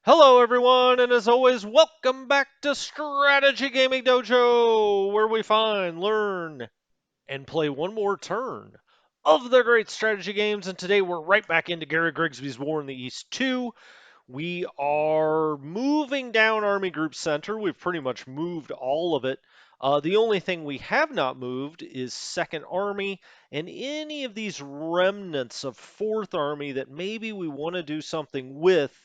Hello, everyone, and as always, welcome back to Strategy Gaming Dojo, where we find, learn, and play one more turn of the great strategy games. And today we're right back into Gary Grigsby's War in the East 2. We are moving down Army Group Center. We've pretty much moved all of it. The only thing we have not moved is Second Army and any of these remnants of Fourth Army that maybe we want to do something with.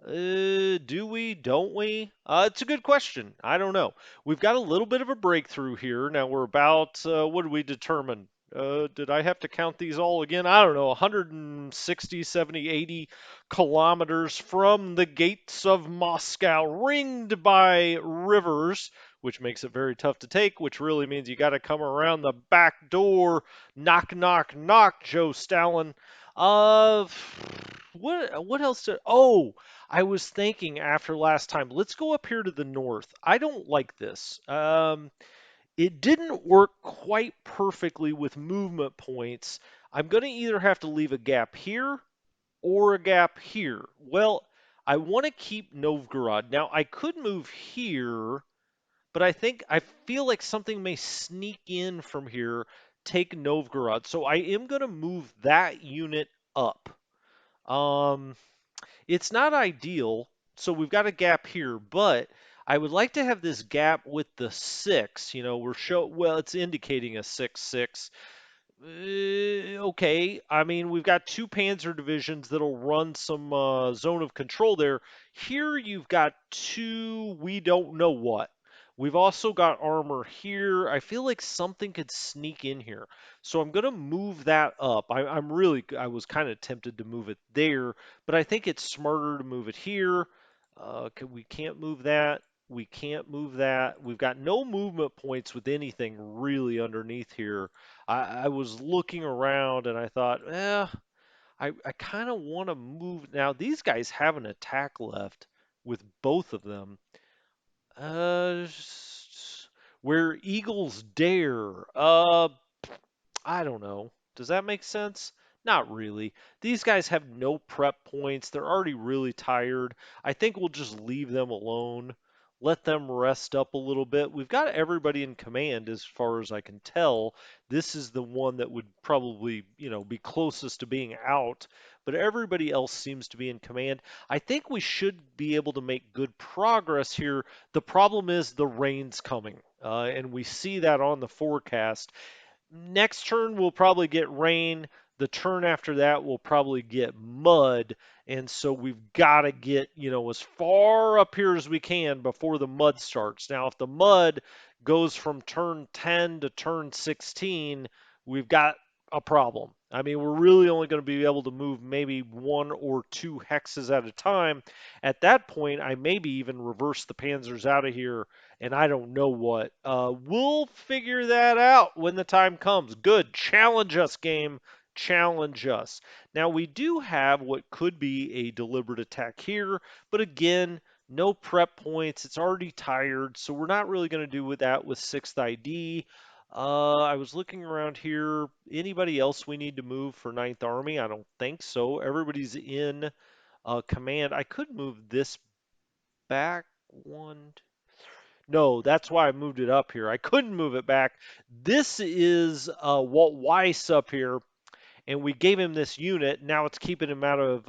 Do we? Don't we? It's a good question. I don't know. We've got a little bit of a breakthrough here. Now we're about, what did we determine? Did I have to count these all again? I don't know, 160, 70, 80 kilometers from the gates of Moscow, ringed by rivers, which makes it very tough to take, which really means you got to come around the back door. Knock, knock, knock, Joe Stalin. Uh, what else did, oh, I was thinking after last time, let's go up here to the north. I don't like this. It didn't work quite perfectly with movement points. I'm going to either have to leave a gap here or a gap here. Well, I want to keep Novgorod. Now, I could move here, but I feel like something may sneak in from here, take Novgorod. So I am going to move that unit up. Um, it's not ideal, so we've got a gap here, but I would like to have this gap with the 6. Well, it's indicating a 6-6. Okay, I mean, we've got two Panzer divisions that'll run some zone of control there. Here you've got two, we don't know what. We've also got armor here. I feel like something could sneak in here. So I'm going to move that up. I was kind of tempted to move it there, but I think it's smarter to move it here. We can't move that. We can't move that. We've got no movement points with anything really underneath here. I was looking around and I thought, I kind of want to move. Now, these guys have an attack left with both of them. Where eagles dare. I don't know. Does that make sense? Not really. These guys have no prep points. They're already really tired. I think we'll just leave them alone. Let them rest up a little bit. We've got everybody in command as far as I can tell. This is the one that would probably, be closest to being out, but everybody else seems to be in command. I think we should be able to make good progress here. The problem is the rain's coming, and we see that on the forecast. Next turn we'll probably get rain. The turn after that we'll probably get mud. And so we've got to get, as far up here as we can before the mud starts. Now, if the mud goes from turn 10 to turn 16, we've got a problem. I mean, we're really only going to be able to move maybe one or two hexes at a time. At that point, I maybe even reverse the panzers out of here and I don't know what. We'll figure that out when the time comes. Good. Challenge us, game. Challenge us. Now, we do have what could be a deliberate attack here, but again, no prep points. It's already tired, so we're not really going to do with that with 6th ID. I was looking around here. Anybody else we need to move for Ninth Army? I don't think so. Everybody's in command. I could move this back one, no, that's why I moved it up here. I couldn't move it back. This is Walt Weiss up here, and we gave him this unit. Now it's keeping him out of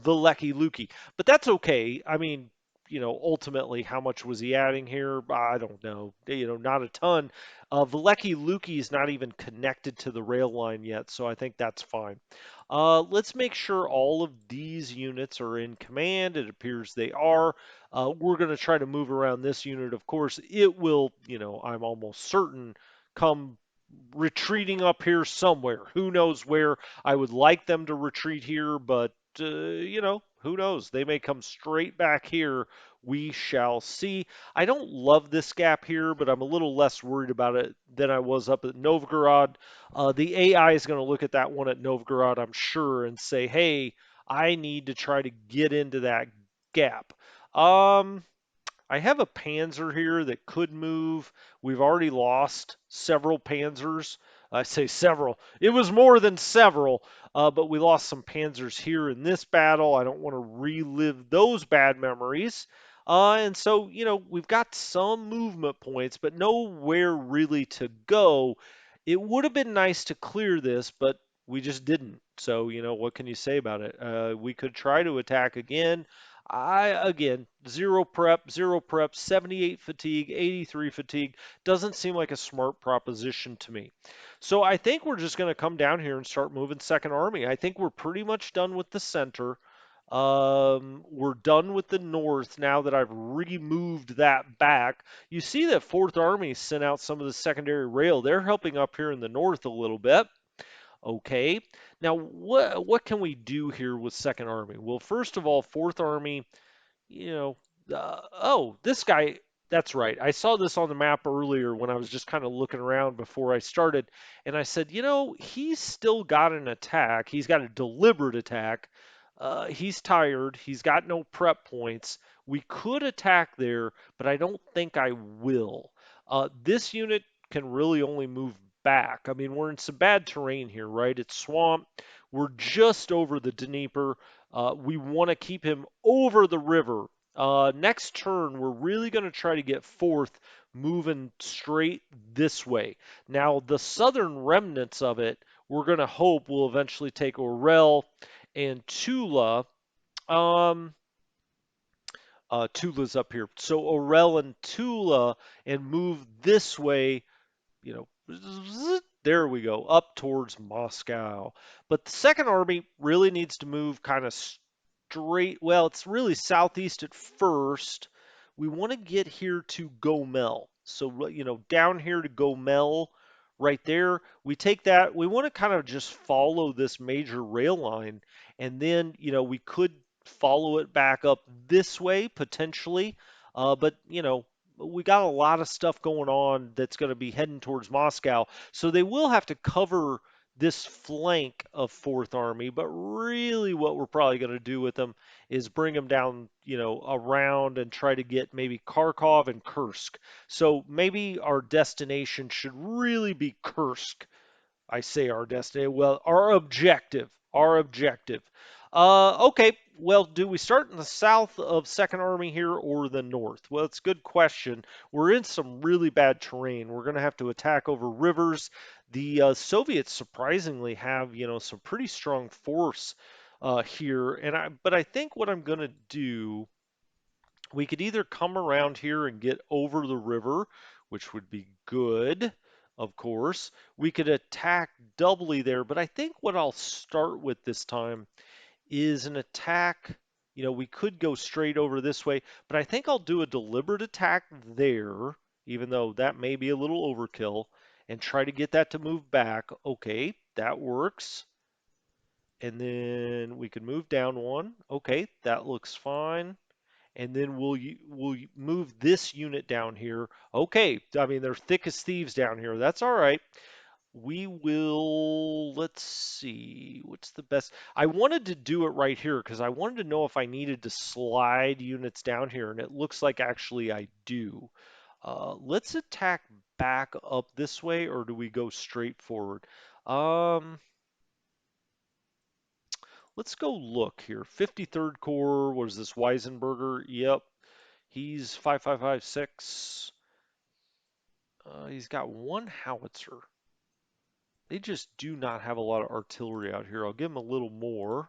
Vilecki Luki. But that's okay. I mean, ultimately, how much was he adding here? I don't know. Not a ton. Vilecki Luki is not even connected to the rail line yet, so I think that's fine. Let's make sure all of these units are in command. It appears they are. We're going to try to move around this unit. Of course, it will, I'm almost certain, come retreating up here somewhere. Who knows where? I would like them to retreat here, but who knows? They may come straight back here. We shall see. I don't love this gap here, but I'm a little less worried about it than I was up at Novgorod. The AI is going to look at that one at Novgorod, I'm sure, and say, hey, I need to try to get into that gap. I have a Panzer here that could move. We've already lost several Panzers. I say several. It was more than several, but we lost some panzers here in this battle. I don't want to relive those bad memories. And so, we've got some movement points, but nowhere really to go. It would have been nice to clear this, but we just didn't. So, what can you say about it? We could try to attack again. Again, zero prep, 78 fatigue, 83 fatigue. Doesn't seem like a smart proposition to me. So I think we're just going to come down here and start moving Second Army. I think we're pretty much done with the center. We're done with the north now that I've removed that back. You see that Fourth Army sent out some of the secondary rail. They're helping up here in the north a little bit. Okay. Now, what can we do here with Second Army? Well, first of all, Fourth Army, you know, oh, this guy, that's right. I saw this on the map earlier when I was just kind of looking around before I started, and I said, he's still got an attack. He's got a deliberate attack. He's tired. He's got no prep points. We could attack there, but I don't think I will. This unit can really only move back. I mean, we're in some bad terrain here, right? It's swamp. We're just over the Dnieper. We want to keep him over the river. Next turn, we're really going to try to get fourth, moving straight this way. Now, the southern remnants of it, we're going to hope will eventually take Orel and Tula. Um, Tula's up here. So Orel and Tula and move this way, there we go, up towards Moscow. But the Second Army really needs to move kind of straight. Well, it's really southeast at first. We want to get here to Gomel. So, down here to Gomel, right there, we take that. We want to kind of just follow this major rail line. And then, we could follow it back up this way potentially. But, we got a lot of stuff going on that's going to be heading towards Moscow. So they will have to cover this flank of Fourth Army, but really what we're probably going to do with them is bring them down, around and try to get maybe Kharkov and Kursk. So maybe our destination should really be Kursk. I say our destiny. Well, our objective. Our objective. Okay. Well, do we start in the south of Second Army here or the north? Well, it's a good question. We're in some really bad terrain. We're going to have to attack over rivers. The Soviets surprisingly have, some pretty strong force here. But I think what I'm going to do, we could either come around here and get over the river, which would be good, of course. We could attack doubly there, but I think what I'll start with this time is an attack. We could go straight over this way, but I think I'll do a deliberate attack there, even though that may be a little overkill, and try to get that to move back. Okay, that works. And then we can move down one. Okay, that looks fine. And then we'll move this unit down here. Okay, I mean they're thick as thieves down here. That's all right. We will, let's see, what's the best? I wanted to do it right here because I wanted to know if I needed to slide units down here, and it looks like actually I do. Let's attack back up this way, or do we go straight forward? Um, let's go look here. 53rd Corps, what is this, Weisenberger? Yep, he's 5556. He's got one howitzer. They just do not have a lot of artillery out here. I'll give them a little more.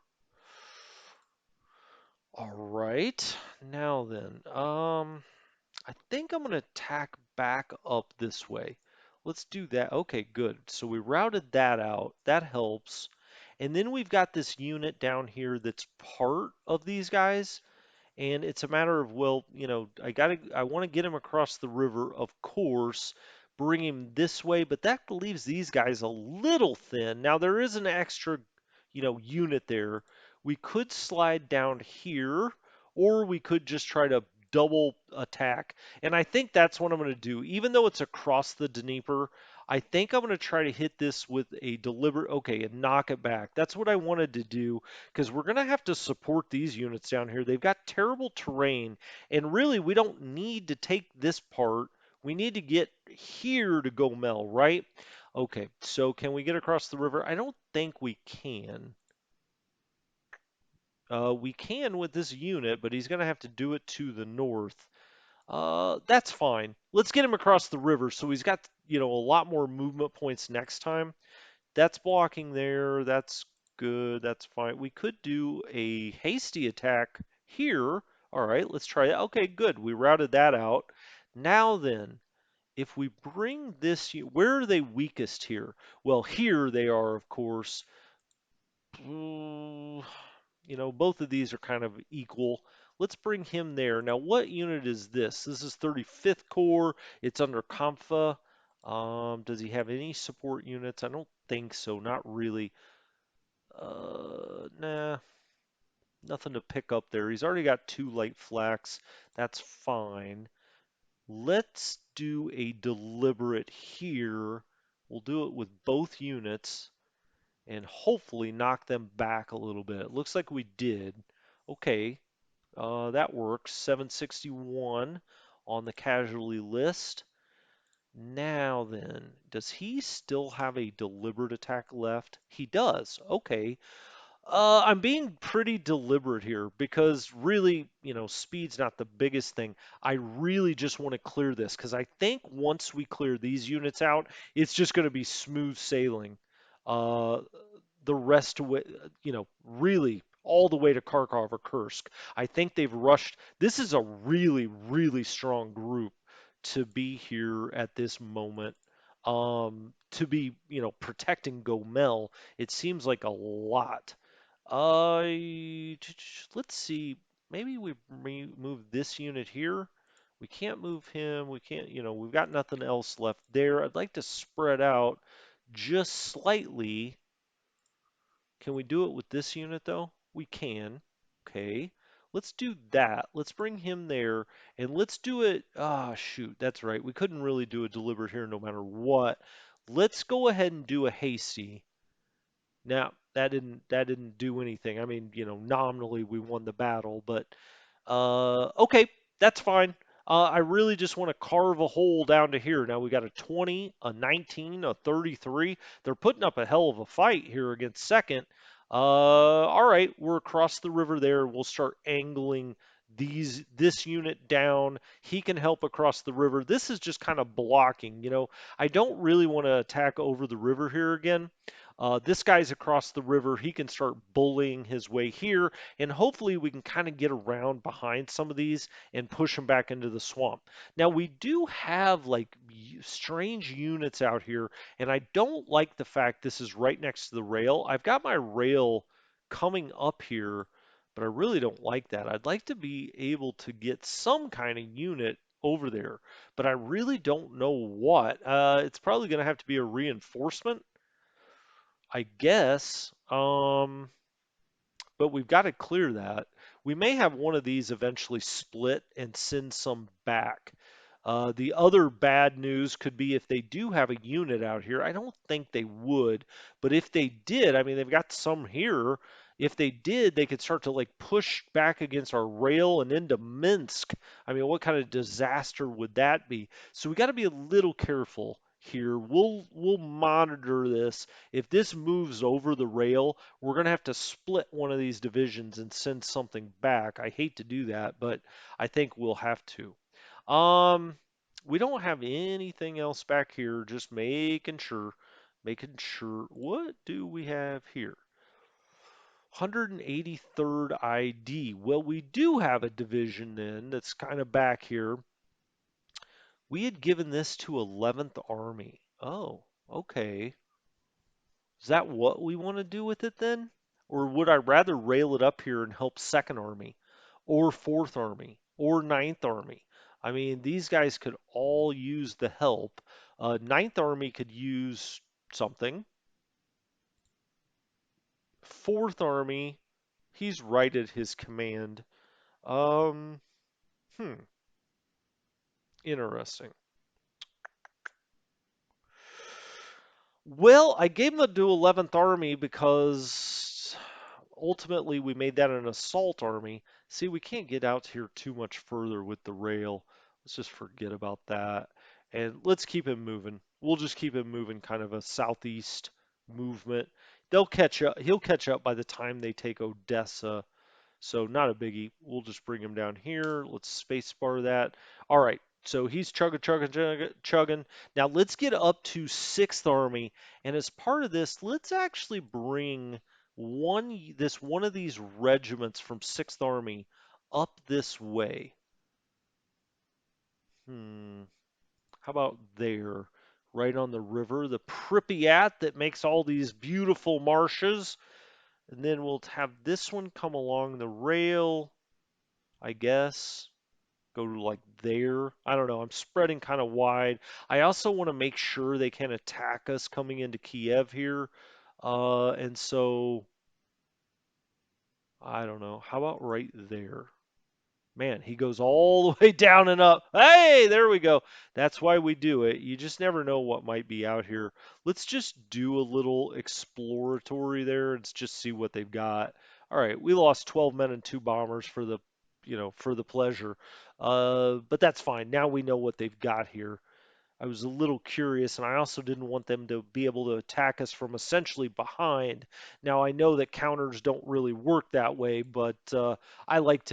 All right. Now then, I think I'm going to attack back up this way. Let's do that. Okay, good. So we routed that out. That helps. And then we've got this unit down here that's part of these guys. And it's a matter of, well, I want to get him across the river, of course, bring him this way, but that leaves these guys a little thin. Now there is an extra, unit there. We could slide down here, or we could just try to double attack. And I think that's what I'm going to do. Even though it's across the Dnieper, I think I'm going to try to hit this with a deliberate, okay, and knock it back. That's what I wanted to do because we're going to have to support these units down here. They've got terrible terrain, and really we don't need to take this part. We need to get here to Gomel, right? Okay, so can we get across the river? I don't think we can. We can with this unit, but he's going to have to do it to the north. That's fine. Let's get him across the river so he's got, a lot more movement points next time. That's blocking there. That's good. That's fine. We could do a hasty attack here. All right, let's try it. Okay, good. We routed that out. Now then, if we bring this, where are they weakest here? Well, here they are, of course. Mm, both of these are kind of equal. Let's bring him there. Now, what unit is this? This is 35th Corps. It's under Kampfa. Does he have any support units? I don't think so. Not really. Nah, nothing to pick up there. He's already got 2 light flaks. That's fine. Let's do a deliberate here. We'll do it with both units and hopefully knock them back a little bit. It looks like we did. Okay, that works. 761 on the casualty list. Now then, does he still have a deliberate attack left? He does. Okay. I'm being pretty deliberate here because really, speed's not the biggest thing. I really just want to clear this because I think once we clear these units out, it's just going to be smooth sailing. Uh, the rest of it, really all the way to Kharkov or Kursk. I think they've rushed. This is a really, really strong group to be here at this moment. To be, protecting Gomel, it seems like a lot. Let's see. Maybe we move this unit here. We can't move him. We can't, we've got nothing else left there. I'd like to spread out just slightly. Can we do it with this unit though? We can. Okay. Let's do that. Let's bring him there and let's do it. Ah, shoot. That's right. We couldn't really do a deliberate here no matter what. Let's go ahead and do a hasty. Now, that didn't do anything. I mean, nominally we won the battle, but okay, that's fine. I really just want to carve a hole down to here. Now we got a 20, a 19, a 33. They're putting up a hell of a fight here against second. All right, we're across the river there. We'll start angling this unit down. He can help across the river. This is just kind of blocking. I don't really want to attack over the river here again. This guy's across the river. He can start bullying his way here, and hopefully we can kind of get around behind some of these and push them back into the swamp. Now, we do have like strange units out here, and I don't like the fact this is right next to the rail. I've got my rail coming up here, but I really don't like that. I'd like to be able to get some kind of unit over there, but I really don't know what. It's probably going to have to be a reinforcement. I guess. But we've got to clear that. We may have one of these eventually split and send some back. The other bad news could be if they do have a unit out here. I don't think they would, but if they did, I mean, they've got some here. If they did, they could start to like push back against our rail and into Minsk. I mean, what kind of disaster would that be? So we got to be a little careful here. We'll monitor this. If this moves over the rail, we're going to have to split one of these divisions and send something back. I hate to do that, but I think we'll have to. Um, we don't have anything else back here, just making sure. Making sure. What do we have here? 183rd ID. Well, we do have a division then that's kind of back here. We had given this to 11th Army. Oh, okay. Is that what we want to do with it then? Or would I rather rail it up here and help Second Army or Fourth Army or Ninth Army? I mean, these guys could all use the help. Ninth Army could use something. Fourth Army, he's right at his command. Um, hmm, interesting. Well, I gave him to 11th Army because ultimately we made that an assault army. See, we can't get out here too much further with the rail. Let's just forget about that. And let's keep it moving. We'll just keep him moving kind of a southeast movement. They'll catch up. He'll catch up by the time they take Odessa. So not a biggie. We'll just bring him down here. Let's spacebar that. All right. So he's chugging. Now let's get up to Sixth Army, and as part of this, let's actually bring one of these regiments from Sixth Army up this way. Hmm. How about there, right on the river, the Pripyat that makes all these beautiful marshes, and then we'll have this one come along the rail, I guess. Go to like there. I don't know. I'm spreading kind of wide. I also want to make sure they can attack us coming into Kiev here. And so I don't know. How about right there? Man, he goes all the way down and up. Hey, there we go. That's why we do it. You just never know what might be out here. Let's just do a little exploratory there and just see what they've got. All right, we lost 12 men and two bombers for for the pleasure. But that's fine. Now we know what they've got here. I was a little curious, and I also didn't want them to be able to attack us from essentially behind. Now, I know that counters don't really work that way, but I like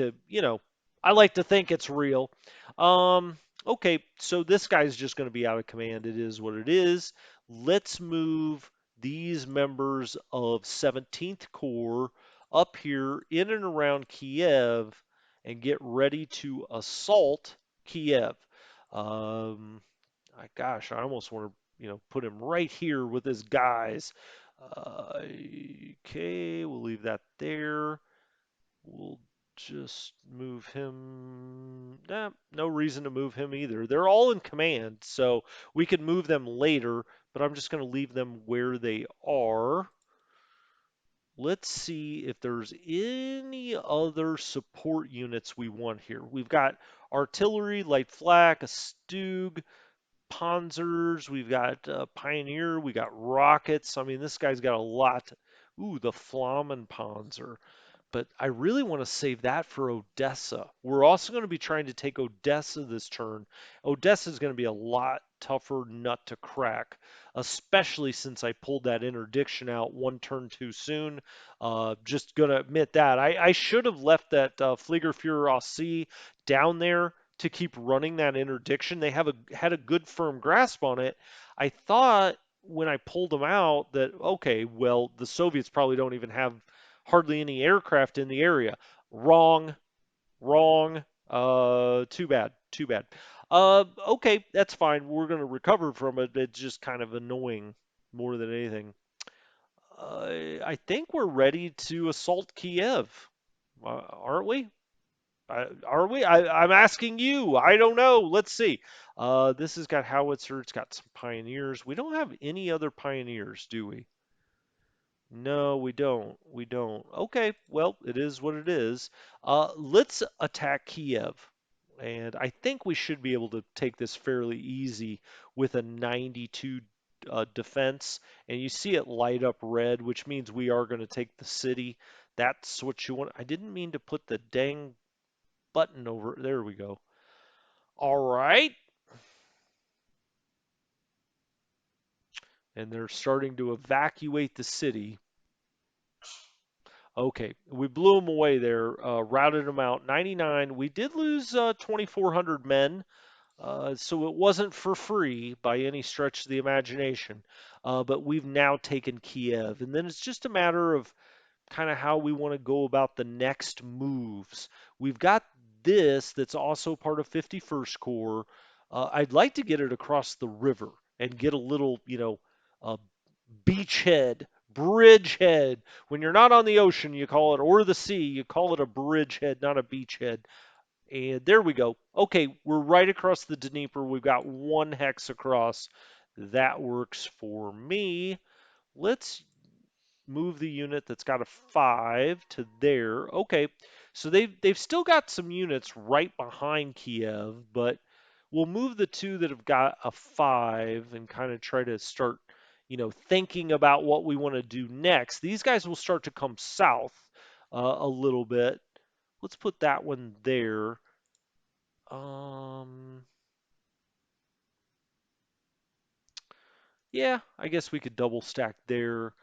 I like to think it's real. Okay, so this guy's just going to be out of command. It is what it is. Let's move these members of 17th Corps up here in and around Kiev and get ready to assault Kiev. Um, Gosh, I almost want to, put him right here with his guys. Okay, we'll leave that there. We'll just move him. Nah, no reason to move him either. They're all in command, so we can move them later, but I'm just going to leave them where they are. Let's see if there's any other support units we want here. We've got artillery, light flak, a Stug, Panzers, we've got Pioneer, we got rockets. I mean, this guy's got a lot. Ooh, the Flammenpanzer. But I really want to save that for Odessa. We're also going to be trying to take Odessa this turn. Odessa is going to be a lot tougher nut to crack, especially since I pulled that interdiction out one turn too soon. Just going to admit that. I should have left that Fliegerführer Aussie down there to keep running that interdiction. They had a good firm grasp on it. I thought when I pulled them out that okay, well the Soviets probably don't even have hardly any aircraft in the area. Wrong, wrong. Too bad, too bad. Okay, that's fine. We're gonna recover from it. It's just kind of annoying more than anything. I think we're ready to assault Kiev, aren't we? Are we? I'm asking you. I don't know. Let's see. This has got howitzer. It's got some pioneers. We don't have any other pioneers, do we? No, we don't. We don't. Okay, well, it is what it is. Let's attack Kiev. And I think we should be able to take this fairly easy with a 92 defense. And you see it light up red, which means we are going to take the city. That's what you want. I didn't mean to put the dang button over. There we go. All right. And they're starting to evacuate the city. Okay, we blew them away there, routed them out. 99. We did lose 2,400 men, so it wasn't for free by any stretch of the imagination. But we've now taken Kiev, and then it's just a matter of kind of how we want to go about the next moves. We've got this that's also part of 51st Corps. I'd like to get it across the river and get a little, uh, beachhead, bridgehead. When you're not on the ocean, you call it, or the sea, you call it a bridgehead, not a beachhead. And there we go. Okay, we're right across the Dnieper. We've got one hex across. That works for me. Let's move the unit that's got a 5 to there. Okay, so they've still got some units right behind Kiev, but we'll move the two that have got a 5 and kind of try to start, thinking about what we want to do next. These guys will start to come south a little bit. Let's put that one there. Um, Yeah, I guess we could double stack there,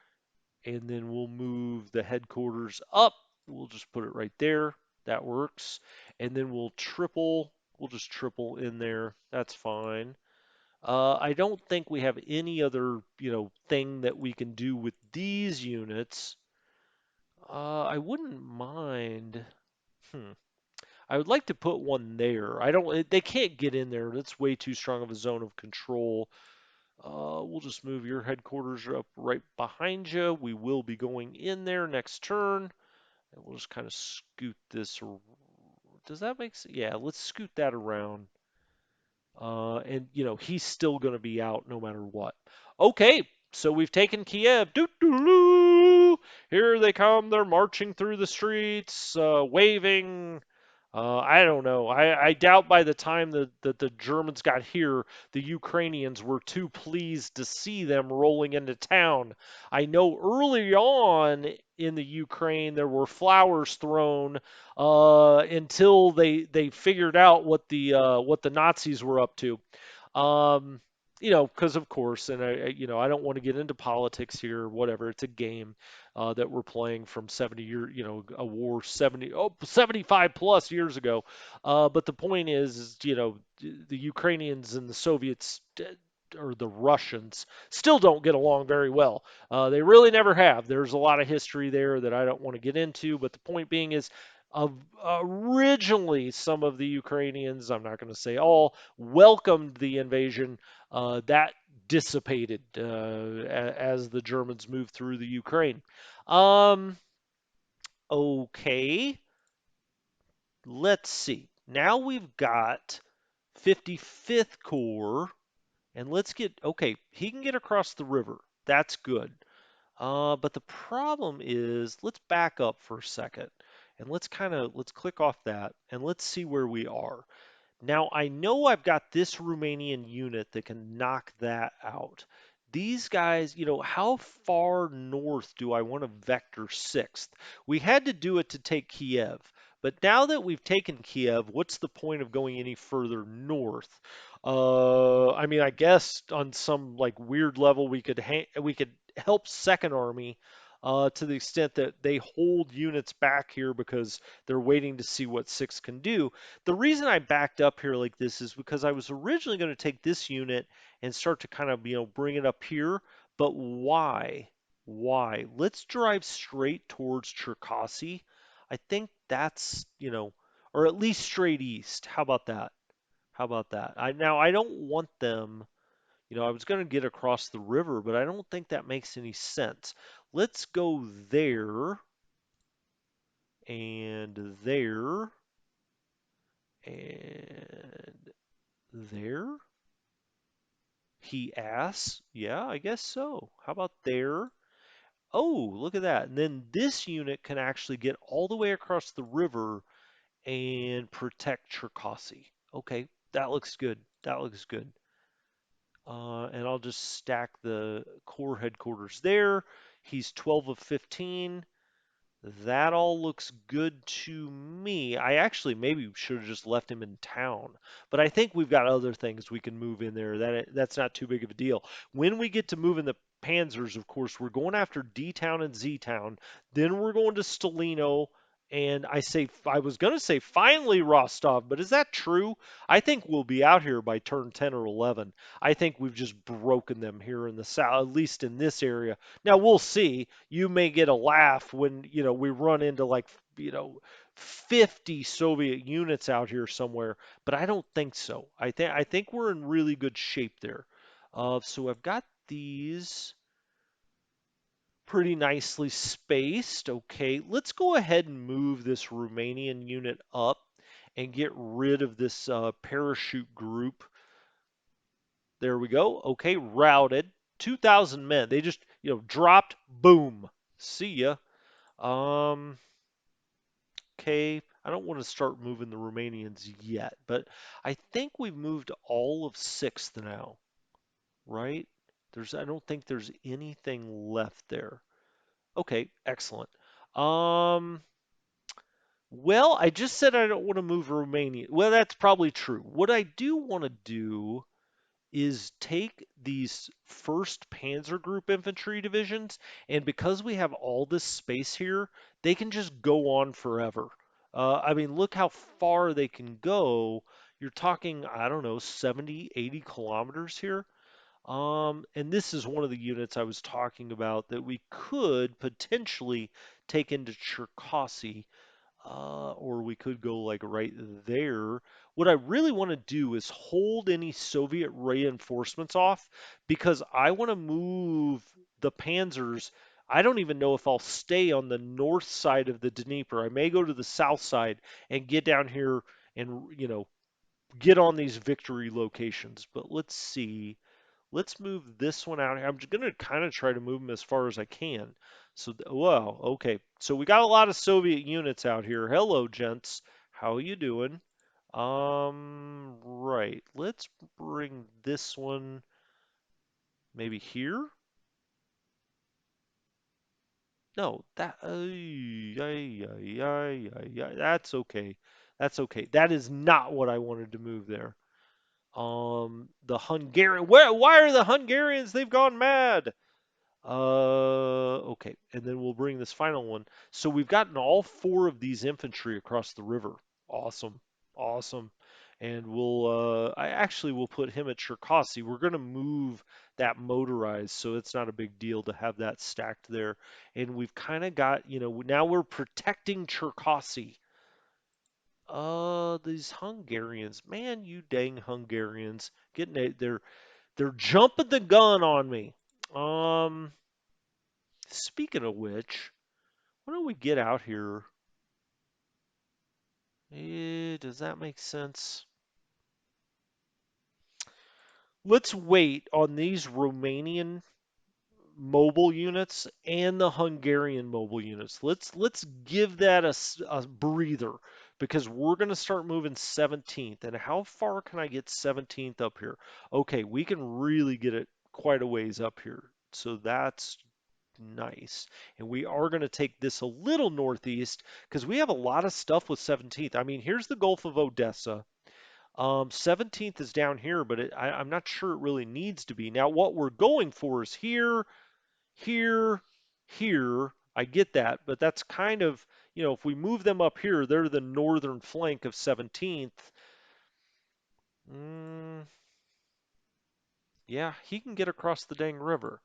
and then we'll move the headquarters up. We'll just put it right there. That works. And then we'll just triple in there. That's fine. I don't think we have any other, thing that we can do with these units. I wouldn't mind. Hmm. I would like to put one there. I don't. They can't get in there. That's way too strong of a zone of control. We'll just move your headquarters up right behind you. We will be going in there next turn. And we'll just kind of scoot this. Does that make sense? Yeah, let's scoot that around. And he's still going to be out no matter what. Okay, so we've taken Kiev. Doo -doo -doo. Here they come. They're marching through the streets, waving. I don't know. I doubt by the time that the Germans got here, the Ukrainians were too pleased to see them rolling into town. I know early on in the Ukraine there were flowers thrown until they figured out what the Nazis were up to. Um, because of course, and I don't want to get into politics here, whatever. It's a game that we're playing from 70 a war 75 plus years ago. But the point is, the Ukrainians and the Soviets or the Russians still don't get along very well. They really never have. There's a lot of history there that I don't want to get into, but the point being is, of originally some of the Ukrainians, I'm not going to say all, welcomed the invasion. That dissipated as the Germans moved through the Ukraine. Um, okay, let's see. Now we've got 55th Corps, and let's get, okay, he can get across the river. That's good. But the problem is, let's back up for a second and let's click off that and let's see where we are. Now, I know I've got this Romanian unit that can knock that out. These guys, how far north do I want to vector sixth? We had to do it to take Kiev, but now that we've taken Kiev, what's the point of going any further north? I mean, I guess on some like weird level we could help Second Army to the extent that they hold units back here because they're waiting to see what six can do. The reason I backed up here like this is because I was originally going to take this unit and start to kind of, bring it up here. But why? Why? Let's drive straight towards Cherkasy. I think that's, or at least straight east. How about that? How about that? Now I don't want them, I was going to get across the river, but I don't think that makes any sense. Let's go there and there and there. He asks, yeah, I guess so. How about there? Oh, look at that. And then this unit can actually get all the way across the river and protect Cherkasy. Okay, that looks good. That looks good. And I'll just stack the core headquarters there. He's 12 of 15. That all looks good to me. I actually maybe should have just left him in town, but I think we've got other things we can move in there. That's not too big of a deal. When we get to moving the Panzers, of course, we're going after D Town and Z Town. Then we're going to Stalino, and I was going to say finally Rostov, but is that true? I think we'll be out here by turn 10 or 11. I think we've just broken them here in the south, at least in this area. Now we'll see. You may get a laugh when, we run into like, 50 Soviet units out here somewhere, but I don't think so. I think we're in really good shape there. So I've got these pretty nicely spaced. Okay, let's go ahead and move this Romanian unit up and get rid of this parachute group. There we go. Okay, routed. 2,000 men. They just, dropped. Boom. See ya. Um, okay. I don't want to start moving the Romanians yet, but I think we've moved all of sixth now, right? I don't think there's anything left there. Okay, excellent. Um, well, I just said I don't want to move Romania. Well, that's probably true. What I do want to do is take these first Panzer Group infantry divisions, and because we have all this space here, they can just go on forever. I mean, look how far they can go. You're talking, I don't know, 70, 80 kilometers here. And this is one of the units I was talking about that we could potentially take into Cherkasy, or we could go like right there. What I really want to do is hold any Soviet reinforcements off because I want to move the panzers. I don't even know if I'll stay on the north side of the Dnieper. I may go to the south side and get down here and, get on these victory locations. But let's see. Let's move this one out here. I'm just going to kind of try to move them as far as I can. So, wow, okay. So we got a lot of Soviet units out here. Hello, gents. How you doing? Right. Let's bring this one maybe here. No, that, that's okay. That's okay. That is not what I wanted to move there. The Hungarian, why are the Hungarians? They've gone mad. Okay, and then we'll bring this final one. So we've gotten all four of these infantry across the river. Awesome, awesome. And I actually will put him at Cherkasy. We're going to move that motorized, so it's not a big deal to have that stacked there. And we've kind of got, now we're protecting Cherkasy. These Hungarians, man, you dang Hungarians, they're jumping the gun on me. Um, Speaking of which, why don't we get out here? Does that make sense? Let's wait on these Romanian mobile units and the Hungarian mobile units. Let's give that a breather because we're going to start moving 17th. And how far can I get 17th up here? Okay, we can really get it quite a ways up here. So that's nice. And we are going to take this a little northeast because we have a lot of stuff with 17th. I mean, here's the Gulf of Odessa. 17th is down here, but I'm not sure it really needs to be. Now, what we're going for is here, here, here. I get that, but that's kind of, if we move them up here, they're the northern flank of 17th. Mm, yeah, he can get across the dang river.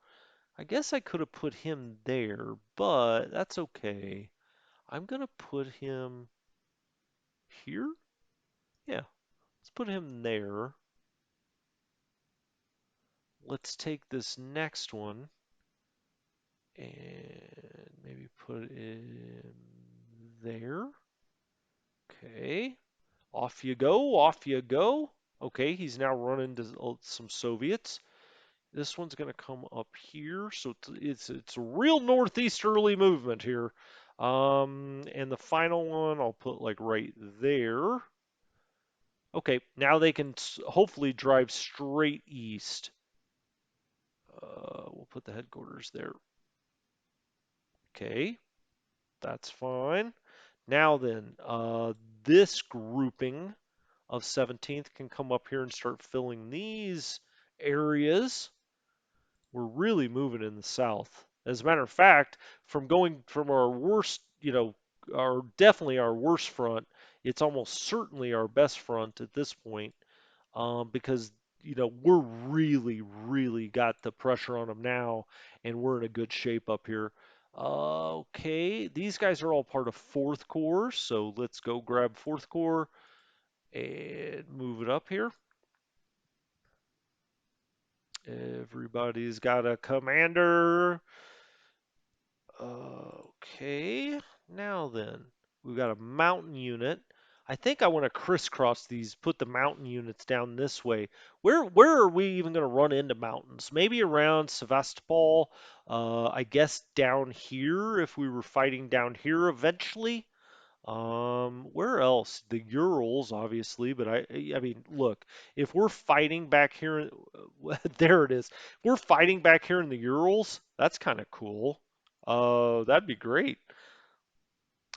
I guess I could have put him there, but that's okay. I'm gonna put him here. Yeah, let's put him there. Let's take this next one and maybe put him there. Okay, off you go, off you go. Okay, he's now running to some Soviets. This one's gonna come up here, so it's a real northeasterly movement here. And the final one I'll put like right there. Okay, now they can hopefully drive straight east. We'll put the headquarters there. Okay, that's fine. Now then, this grouping of 17th can come up here and start filling these areas. We're really moving in the south. As a matter of fact, from going from our worst, our definitely our worst front, it's almost certainly our best front at this point. Because we're really, really got the pressure on them now, and we're in a good shape up here. Okay, these guys are all part of Fourth Corps, so let's go grab Fourth Corps and move it up here. Everybody's got a commander. Okay, now then, we've got a mountain unit. I think I want to crisscross these, put the mountain units down this way. Where are we even going to run into mountains? Maybe around Sevastopol. I guess down here if we were fighting down here eventually. Where else? The Urals, obviously, but I mean, look, if we're fighting back here, there it is. If we're fighting back here in the Urals, that's kind of cool. That'd be great.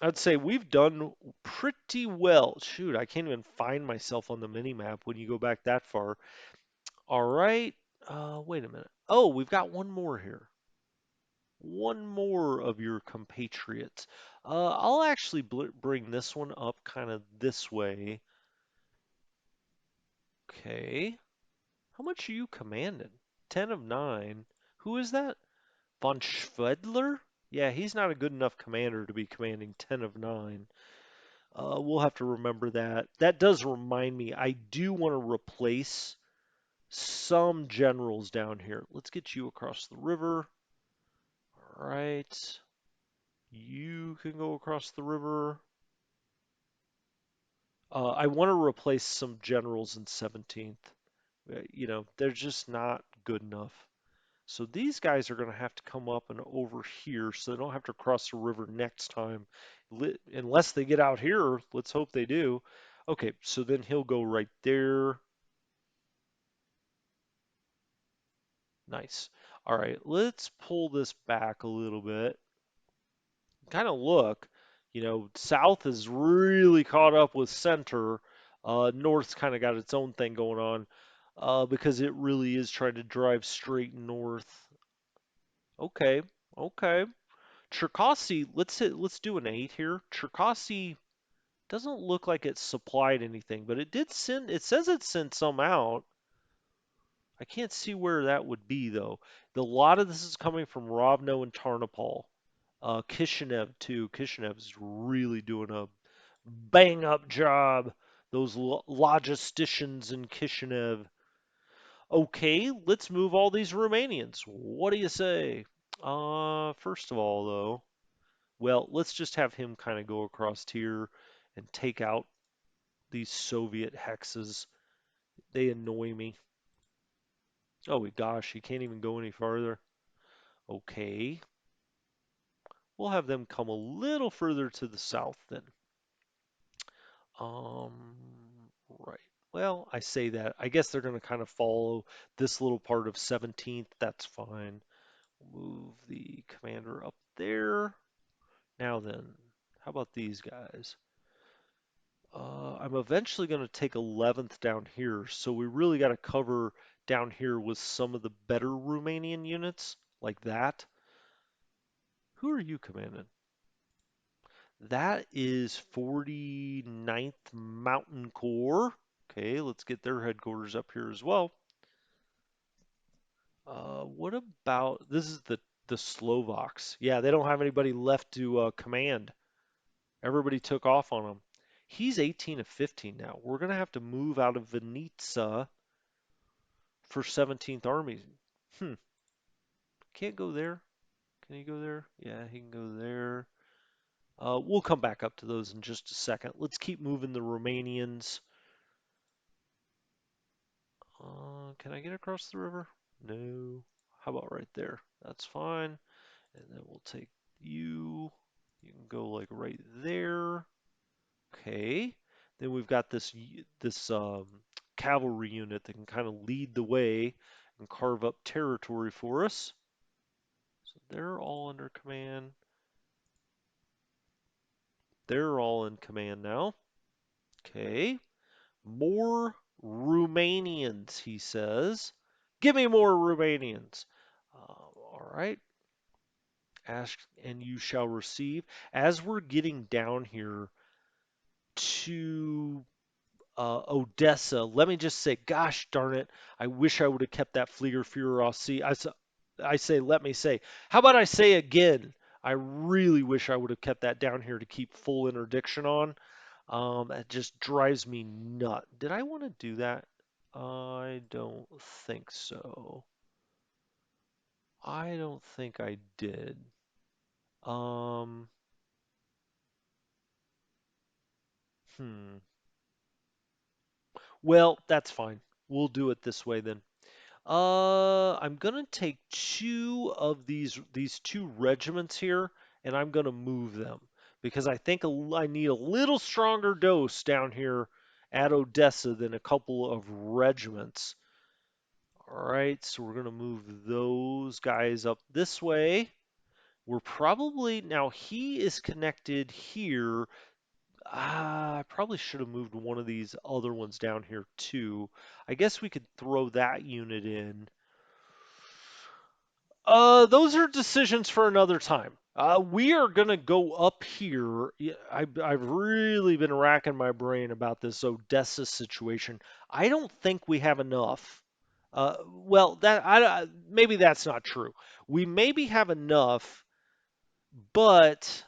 I'd say we've done pretty well. Shoot, I can't even find myself on the mini map when you go back that far. All right. Wait a minute. Oh, we've got one more here. One more of your compatriots. I'll actually bring this one up kind of this way. Okay. How much are you commanding? 10 of 9. Who is that? Von Schwedler? Yeah, he's not a good enough commander to be commanding 10 of 9. We'll have to remember that. That does remind me, I do want to replace some generals down here. Let's get you across the river. All right. You can go across the river. I want to replace some generals in 17th. They're just not good enough. So these guys are going to have to come up and over here so they don't have to cross the river next time. Unless they get out here, let's hope they do. Okay, so then he'll go right there. Nice. All right, let's pull this back a little bit. Kind of look, south is really caught up with center. North's kind of got its own thing going on because it really is trying to drive straight north. Okay, okay. Cherkasy, let's do an 8 here. Cherkasy doesn't look like it supplied anything, but it says it sent some out. I can't see where that would be though. A lot of this is coming from Rovno and Tarnopol. Kishinev too. Kishinev's really doing a bang up job. Those logisticians in Kishinev. Okay, let's move all these Romanians. What do you say? First of all though, well, let's just have him kind of go across here and take out these Soviet hexes. They annoy me. Oh my gosh, he can't even go any farther. Okay, we'll have them come a little further to the south then. Um, right. Well, I say that. I guess they're going to kind of follow this little part of 17th. That's fine. Move the commander up there. Now then, how about these guys? I'm eventually going to take 11th down here, so we really got to cover down here with some of the better Romanian units, like that. Who are you commanding? That is 49th Mountain Corps. Okay, let's get their headquarters up here as well. What about this is the Slovaks? Yeah, they don't have anybody left to command. Everybody took off on him. He's 18 of 15 now. We're gonna have to move out of Vinica for 17th Army. Hmm, can't go there. Can he go there? Yeah, he can go there. We'll come back up to those in just a second. Let's keep moving the Romanians. Can I get across the river? No. How about right there? That's fine. And then we'll take you. You can go like right there. Okay. Then we've got this cavalry unit that can kind of lead the way and carve up territory for us. So they're all under command. They're all in command now. Okay. More Romanians, he says. Give me more Romanians. All right. Ask and you shall receive. As we're getting down here to Odessa, let me just say, gosh darn it, I wish I would have kept that Fliegerführer auf See. I say, let me say, how about I say again? I really wish I would have kept that down here to keep full interdiction on. It just drives me nuts. Did I want to do that? I don't think so. I don't think I did. Um, hmm. Well, that's fine. We'll do it this way then. I'm gonna take two of these two regiments here, and I'm gonna move them because I think I need a little stronger dose down here at Odessa than a couple of regiments. All right, so we're gonna move those guys up this way. We're probably now he is connected here. probably should have moved one of these other ones down here too. I guess we could throw that unit in. Those are decisions for another time. We are gonna go up here. Yeah, I've really been racking my brain about this Odessa situation. I don't think we have enough. Well, maybe that's not true. We maybe have enough, but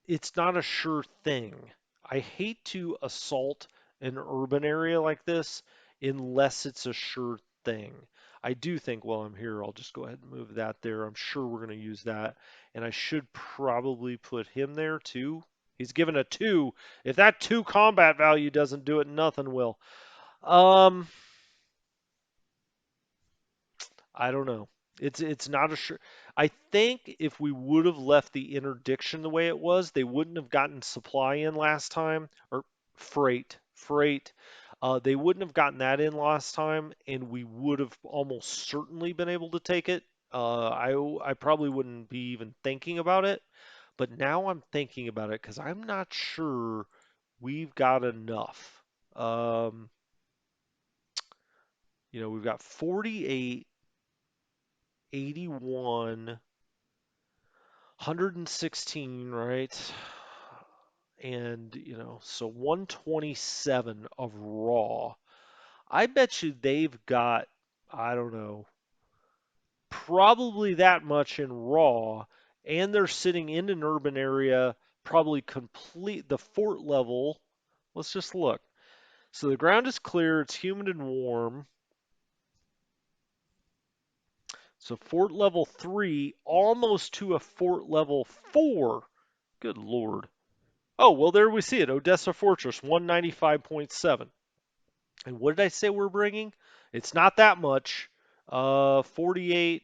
it's not a sure thing. I hate to assault an urban area like this unless it's a sure thing. I do think while I'm here, I'll just go ahead and move that there. I'm sure we're going to use that. And I should probably put him there too. He's given a 2. If that 2 combat value doesn't do it, nothing will. Um, I don't know. It's not a sure. I think if we would have left the interdiction the way it was, they wouldn't have gotten supply in last time or freight. They wouldn't have gotten that in last time, and we would have almost certainly been able to take it. I probably wouldn't be even thinking about it, but now I'm thinking about it because I'm not sure we've got enough. Um, we've got 48, 81. 116, right? And, so 127 of raw. I bet you they've got, I don't know, probably that much in raw, and they're sitting in an urban area, probably complete the fort level. Let's just look. So the ground is clear, it's humid and warm. So fort level 3, almost to a fort level 4. Good Lord. Oh, well, there we see it. Odessa Fortress, 195.7. And what did I say we're bringing? It's not that much. 48,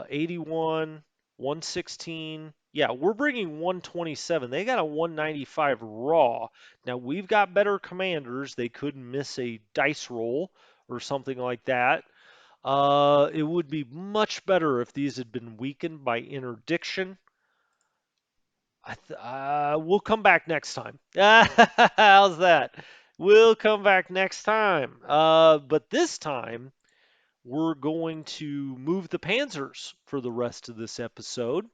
81, 116. Yeah, we're bringing 127. They got a 195 raw. Now, we've got better commanders. They could miss a dice roll or something like that. It would be much better if these had been weakened by interdiction. We'll come back next time. How's that? We'll come back next time. But this time, we're going to move the Panzers for the rest of this episode.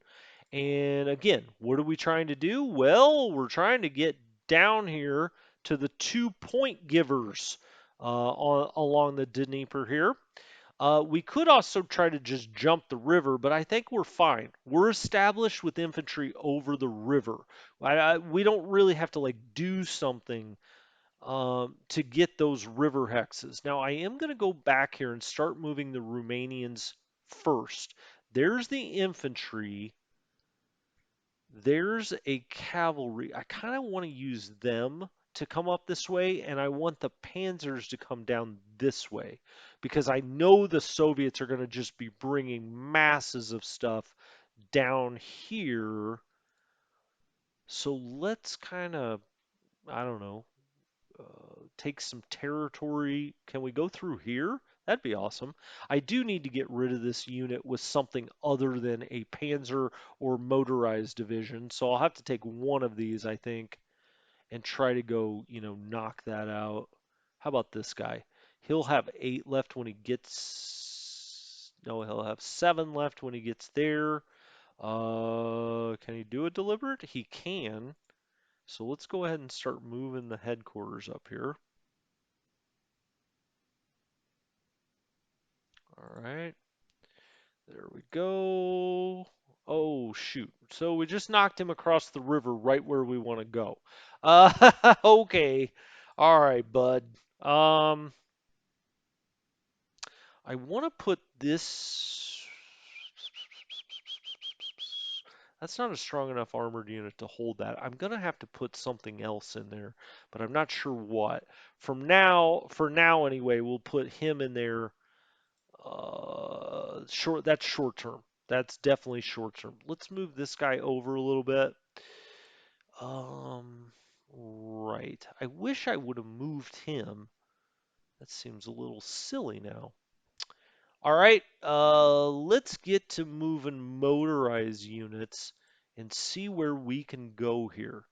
And again, what are we trying to do? Well, we're trying to get down here to the 2 point givers along the Dnieper here. We could also try to just jump the river, but I think we're fine. We're established with infantry over the river. We don't really have to do something to get those river hexes. Now, I am going to go back here and start moving the Romanians first. There's the infantry. There's a cavalry. I kind of want to use them to come up this way, and I want the panzers to come down this way because I know the Soviets are going to just be bringing masses of stuff down here. So let's kind of, I don't know, take some territory. Can we go through here? That'd be awesome. I do need to get rid of this unit with something other than a panzer or motorized division. So I'll have to take one of these, I think, and try to go, knock that out. How about this guy? He'll have 8 left when he gets. No, he'll have 7 left when he gets there. Can he do a deliberate? He can. So let's go ahead and start moving the headquarters up here. All right, there we go. Oh, shoot. So we just knocked him across the river right where we want to go. Okay. All right, bud. I want to put this. That's not a strong enough armored unit to hold that. I'm going to have to put something else in there, but I'm not sure what. For now anyway, we'll put him in there. That's short term. That's definitely short term. Let's move this guy over a little bit. Right. I wish I would have moved him. That seems a little silly now. All right, let's get to moving motorized units and see where we can go here.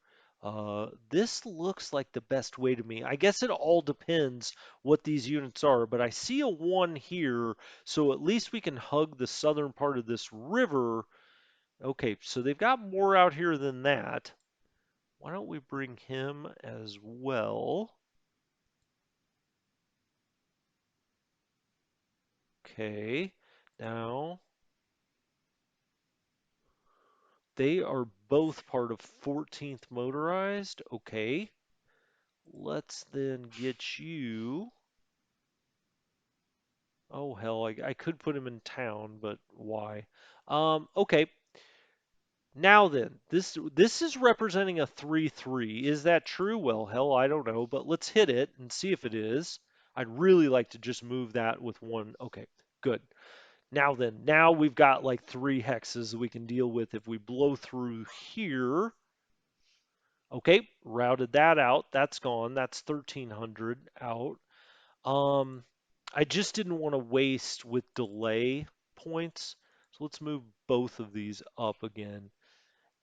This looks like the best way to me. I guess it all depends what these units are, but I see a 1 here, so at least we can hug the southern part of this river. Okay, so they've got more out here than that. Why don't we bring him as well? Okay, now they are both part of 14th Motorized. Okay, let's then get you. Oh hell, I could put him in town, but why? Okay. Now then, this is representing a 3-3. Is that true? Well, hell, I don't know, but let's hit it and see if it is. I'd really like to just move that with one. Okay, good. Now then, now we've got like 3 hexes that we can deal with if we blow through here. Okay, routed that out. That's gone. That's 1300 out. Um, I just didn't want to waste with delay points. So let's move both of these up again.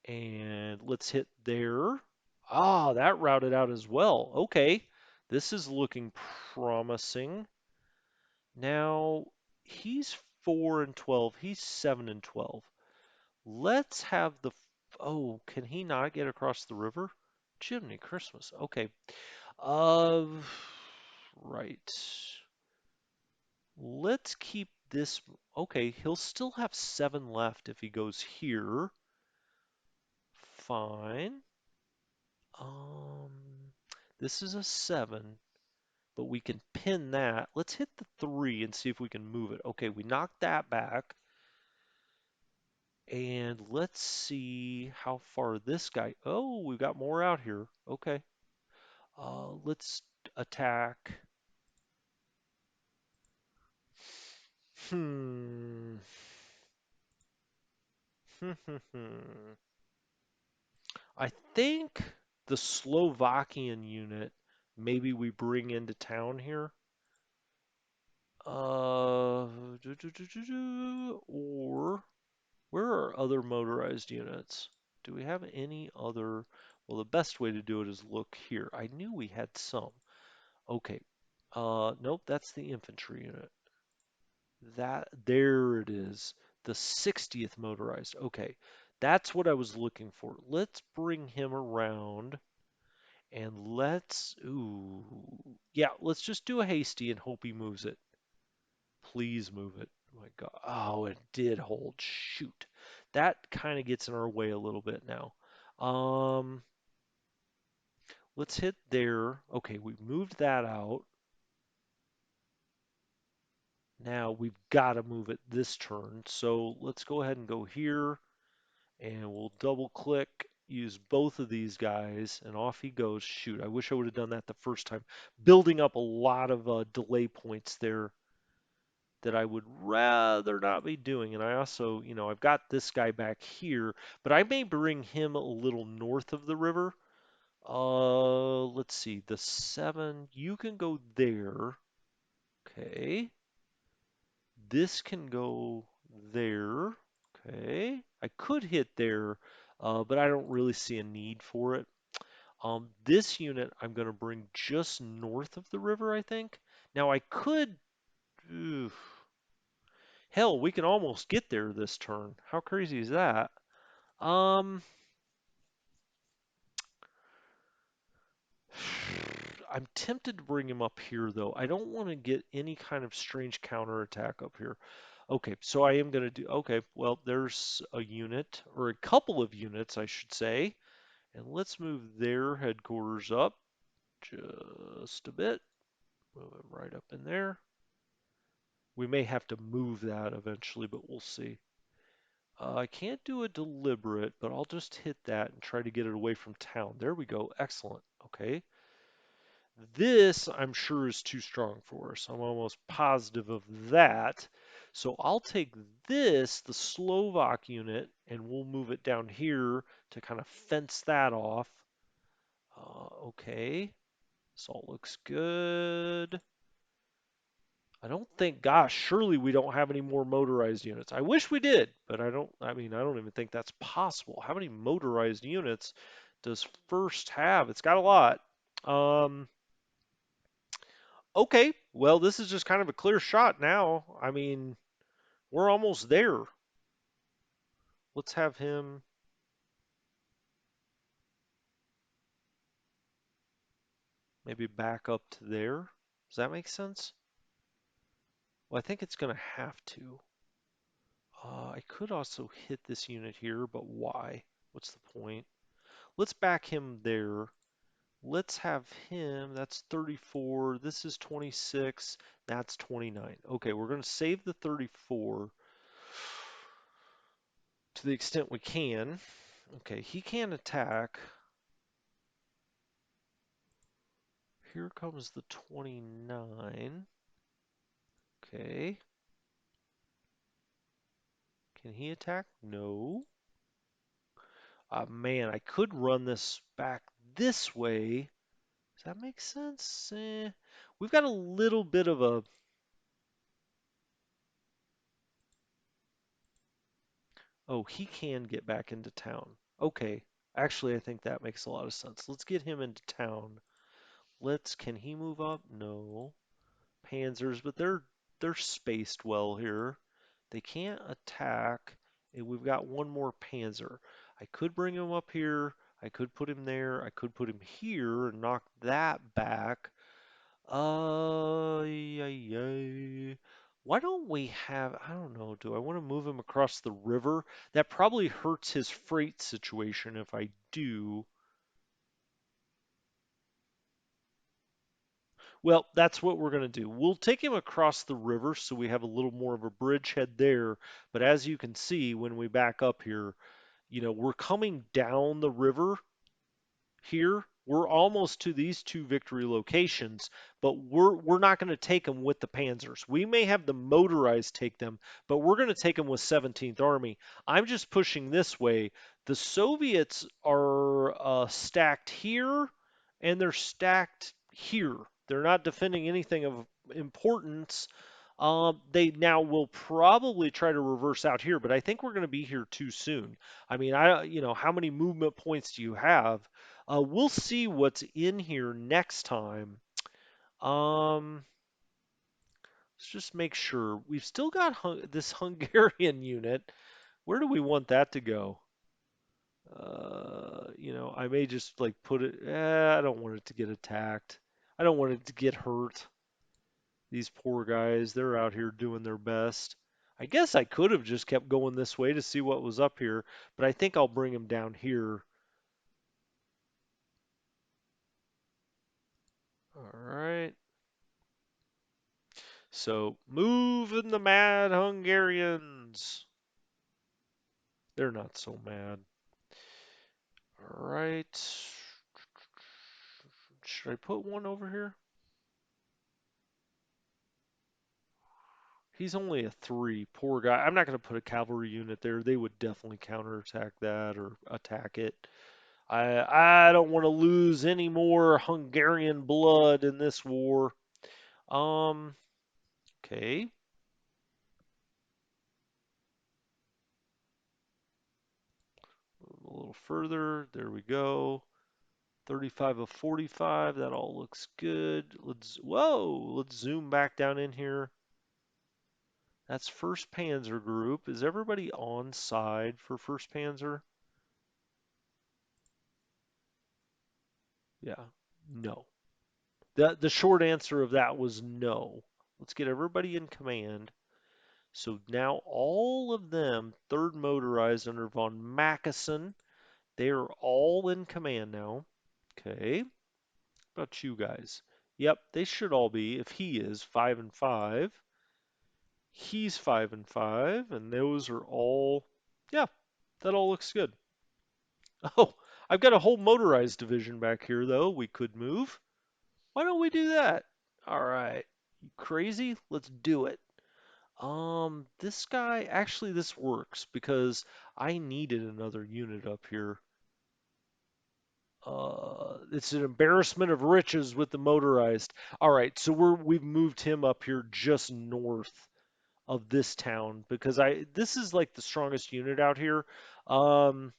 And let's hit there. Ah, that routed out as well. Okay, this is looking promising. Now, he's 4 and 12. He's 7 and 12. Let's have the. Oh, can he not get across the river? Jiminy Christmas. Okay. Uh, right. Let's keep this. Okay, he'll still have 7 left if he goes here. Fine. Um, this is a 7, but we can pin that. Let's hit the 3 and see if we can move it. Okay, we knocked that back. And let's see how far this guy. Oh, we've got more out here. Okay. Let's attack. Hmm. I think the Slovakian unit maybe we bring into town here. Uh, or where are other motorized units? Do we have any other? Well, the best way to do it is look here. I knew we had some. Okay. Nope, that's the infantry unit. There it is. The 60th motorized. Okay. That's what I was looking for. Let's bring him around and yeah, let's just do a hasty and hope he moves it. Please move it. Oh my God. Oh, it did hold. Shoot. That kind of gets in our way a little bit now. Um, let's hit there. Okay, we moved that out. Now we've got to move it this turn. So let's go ahead and go here and we'll double click, use both of these guys, and off he goes. Shoot, I wish I would have done that the first time. Building up a lot of delay points there that I would rather not be doing. And I also, I've got this guy back here, but I may bring him a little north of the river. Let's see, the 7, you can go there. Okay. This can go there. Okay. I could hit there, but I don't really see a need for it. This unit I'm going to bring just north of the river, I think. Now I could. Oof, hell, we can almost get there this turn. How crazy is that? Um, I'm tempted to bring him up here though. I don't want to get any kind of strange counterattack up here. Okay, so I am going to do. Okay, well, there's a unit, or a couple of units, I should say. And let's move their headquarters up just a bit. Move them right up in there. We may have to move that eventually, but we'll see. I can't do a deliberate, but I'll just hit that and try to get it away from town. There we go. Excellent. Okay. This, I'm sure, is too strong for us. I'm almost positive of that. So I'll take this, the Slovak unit, and we'll move it down here to kind of fence that off. Okay. This all looks good. I don't think, gosh, surely we don't have any more motorized units. I wish we did, but I don't even think that's possible. How many motorized units does first have? It's got a lot. Um, okay, well, this is just kind of a clear shot now. I mean, we're almost there. Let's have him maybe back up to there. Does that make sense? Well, I think it's going to have to. I could also hit this unit here, but why? What's the point? Let's back him there. Let's have him, that's 34, this is 26, that's 29. Okay, we're going to save the 34 to the extent we can. Okay, he can attack. Here comes the 29. Okay. Can he attack? No. Man, I could run this back this way. Does that make sense? We've got a little bit of a... Oh, he can get back into town. Okay. Actually, I think that makes a lot of sense. Let's get him into town. Can he move up? No. Panzers, but they're spaced well here. They can't attack, and we've got one more Panzer. I could bring him up here. I could put him there. I could put him here and knock that back. Yeah. Why don't we have, I don't know, do I want to move him across the river? That probably hurts his freight situation if I do. Well, that's what we're going to do. We'll take him across the river so we have a little more of a bridgehead there. But as you can see, when we back up here, we're coming down the river here. We're almost to these two victory locations, but we're not going to take them with the Panzers. We may have the motorized take them, but we're going to take them with 17th Army. I'm just pushing this way. The Soviets are stacked here, and they're stacked here. They're not defending anything of importance. They now will probably try to reverse out here, but I think we're going to be here too soon. I mean, how many movement points do you have? We'll see what's in here next time. Um, let's just make sure. We've still got this Hungarian unit. Where do we want that to go? I may just like put it. I don't want it to get attacked. I don't want it to get hurt. These poor guys, they're out here doing their best. I guess I could have just kept going this way to see what was up here, but I think I'll bring them down here. All right. So, moving the mad Hungarians. They're not so mad. All right. Should I put one over here? He's only a 3. Poor guy. I'm not going to put a cavalry unit there. They would definitely counterattack that or attack it. I don't want to lose any more Hungarian blood in this war. Um, okay. A little further. There we go. 35 of 45. That all looks good. Let's zoom back down in here. That's 1st Panzer Group. Is everybody on side for 1st Panzer? Yeah. No. The short answer of that was no. Let's get everybody in command. So now all of them, 3rd Motorized under von Mackensen, they are all in command now. Okay. What about you guys? Yep, they should all be. If he is 5 and 5, he's 5 and 5, and those are all. Yeah, that all looks good. Oh, I've got a whole motorized division back here though. We could move. Why don't we do that? All right. You crazy? Let's do it. This guy, actually this works because I needed another unit up here. It's an embarrassment of riches with the motorized. All right, so we've moved him up here just north of this town because this is like the strongest unit out here. Um,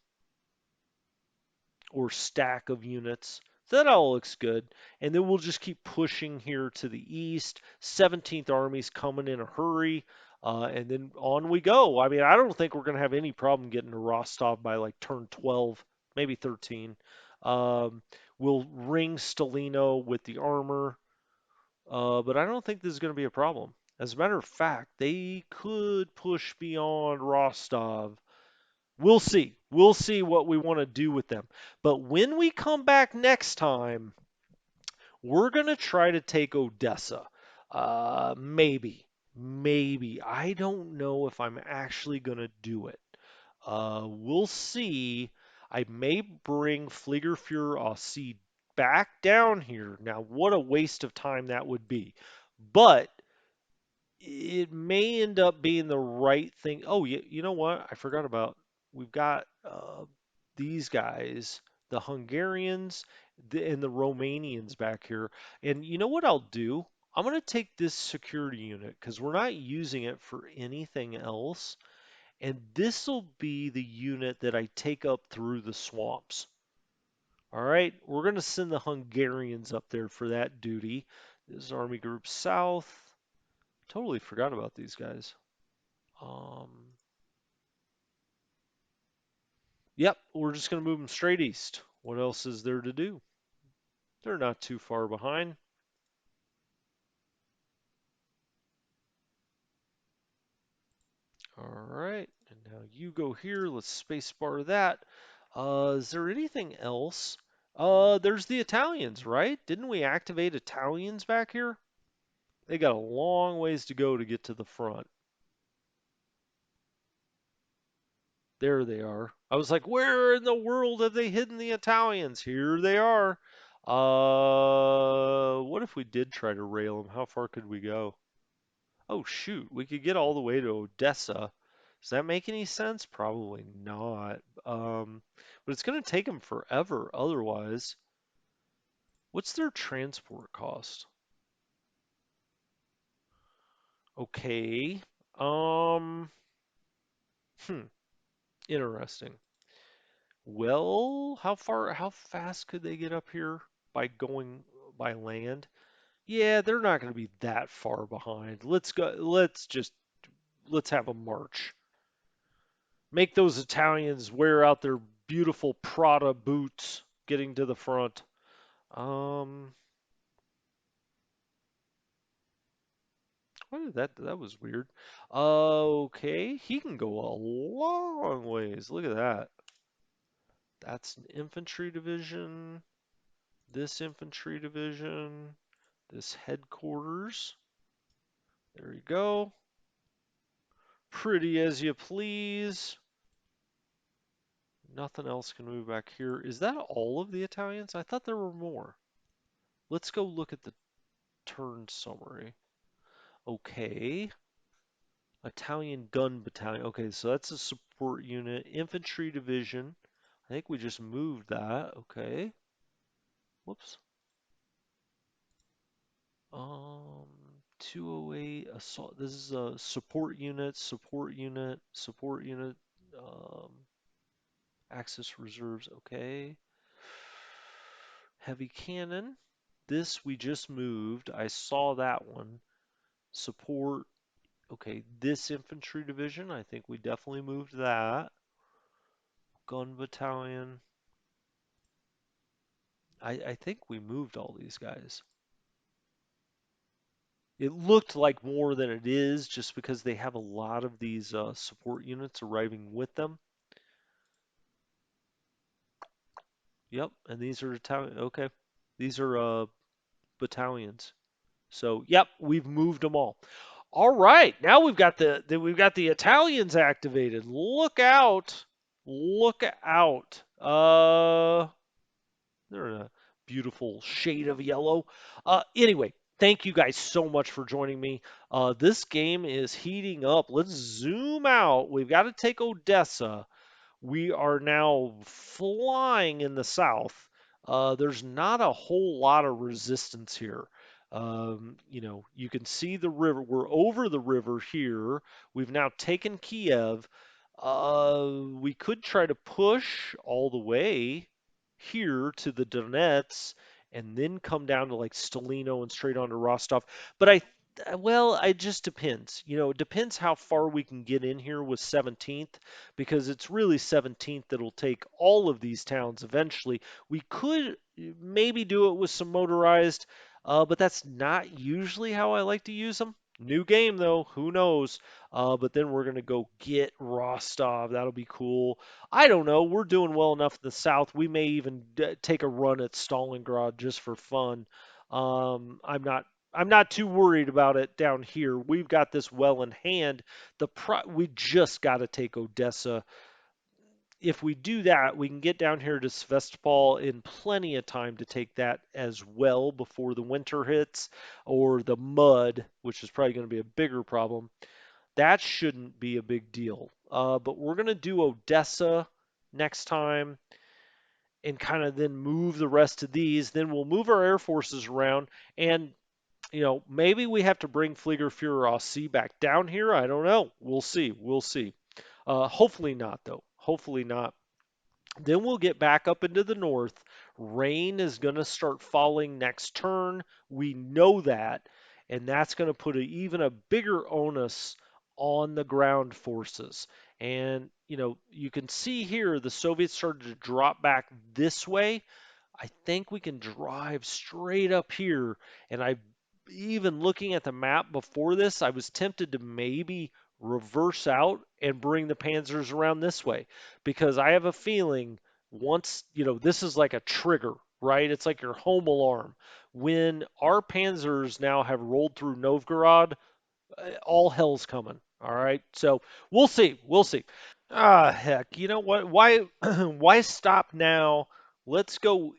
or stack of units. So that all looks good. And then we'll just keep pushing here to the east. 17th Army's coming in a hurry. And then on we go. I mean, I don't think we're going to have any problem getting to Rostov by like turn 12, maybe 13. Um, we'll ring Stalino with the armor, but I don't think this is going to be a problem. As a matter of fact, they could push beyond Rostov. We'll see. We'll see what we want to do with them. But when we come back next time, we're going to try to take Odessa. Maybe. Maybe. I don't know if I'm actually going to do it. We'll see. I may bring Fliegerführer Aussie back down here. Now, what a waste of time that would be. But it may end up being the right thing. Oh, you know what? I forgot about. We've got these guys, the Hungarians and the Romanians back here. And you know what I'll do? I'm going to take this security unit because we're not using it for anything else. And this will be the unit that I take up through the swamps. All right, we're going to send the Hungarians up there for that duty. This is Army Group South. Totally forgot about these guys. Um, yep, we're just going to move them straight east. What else is there to do? They're not too far behind. All right, and now you go here. Let's spacebar that. Is there anything else? There's the Italians, right? Didn't we activate Italians back here? They got a long ways to go to get to the front. There they are. I was like, where in the world have they hidden the Italians? Here they are. What if we did try to rail them? How far could we go? Oh, shoot. We could get all the way to Odessa. Does that make any sense? Probably not. But it's going to take them forever otherwise. What's their transport cost? Okay. Um, hmm, interesting. Well, how fast could they get up here by going by land? Yeah, they're not going to be that far behind. Let's go. Let's have a march. Make those Italians wear out their beautiful Prada boots getting to the front. Um, what did that was weird. Okay, he can go a long ways. Look at that. That's an infantry division. This infantry division. This headquarters. There you go. Pretty as you please. Nothing else can move back here. Is that all of the Italians? I thought there were more. Let's go look at the turn summary. Okay. Italian gun battalion. Okay, so that's a support unit. Infantry division. I think we just moved that. Okay. Whoops. 208 assault. This is a support unit, support unit, support unit. Um, Axis reserves. Okay. Heavy cannon. This we just moved. I saw that one. Support. Okay, this infantry division. I think we definitely moved that. Gun battalion. I think we moved all these guys. It looked like more than it is just because they have a lot of these support units arriving with them. Yep, and these are Italian. Okay, these are battalions. So, yep, we've moved them all. All right, now we've got the Italians activated. Look out! Look out! They're in a beautiful shade of yellow. Anyway, thank you guys so much for joining me. This game is heating up. Let's zoom out. We've got to take Odessa. We are now flying in the south. There's not a whole lot of resistance here. You can see the river. We're over the river here. We've now taken Kiev. We could try to push all the way. here to the Donets and then come down to like Stelino and straight on to Rostov. But well, it just depends. It depends how far we can get in here with 17th because it's really 17th that'll take all of these towns eventually. We could maybe do it with some motorized, but that's not usually how I like to use them. New game though, who knows? But then we're gonna go get Rostov. That'll be cool. I don't know. We're doing well enough in the south. We may even take a run at Stalingrad just for fun. I'm not too worried about it down here. We've got this well in hand. We just got to take Odessa. If we do that, we can get down here to Sevastopol in plenty of time to take that as well before the winter hits or the mud, which is probably going to be a bigger problem. That shouldn't be a big deal. But we're going to do Odessa next time and kind of then move the rest of these. Then we'll move our air forces around and maybe we have to bring Fliegerführer Aussie back down here. I don't know. We'll see. We'll see. Hopefully not, though. Hopefully not. Then we'll get back up into the north. Rain is going to start falling next turn. We know that. And that's going to put even a bigger onus on the ground forces. And, you can see here the Soviets started to drop back this way. I think we can drive straight up here. And even looking at the map before this, I was tempted to maybe reverse out and bring the panzers around this way because I have a feeling once, this is like a trigger, right? It's like your home alarm. When our panzers now have rolled through Novgorod, all hell's coming. All right. So we'll see. We'll see. Ah, heck. You know what? Why why stop now? Let's go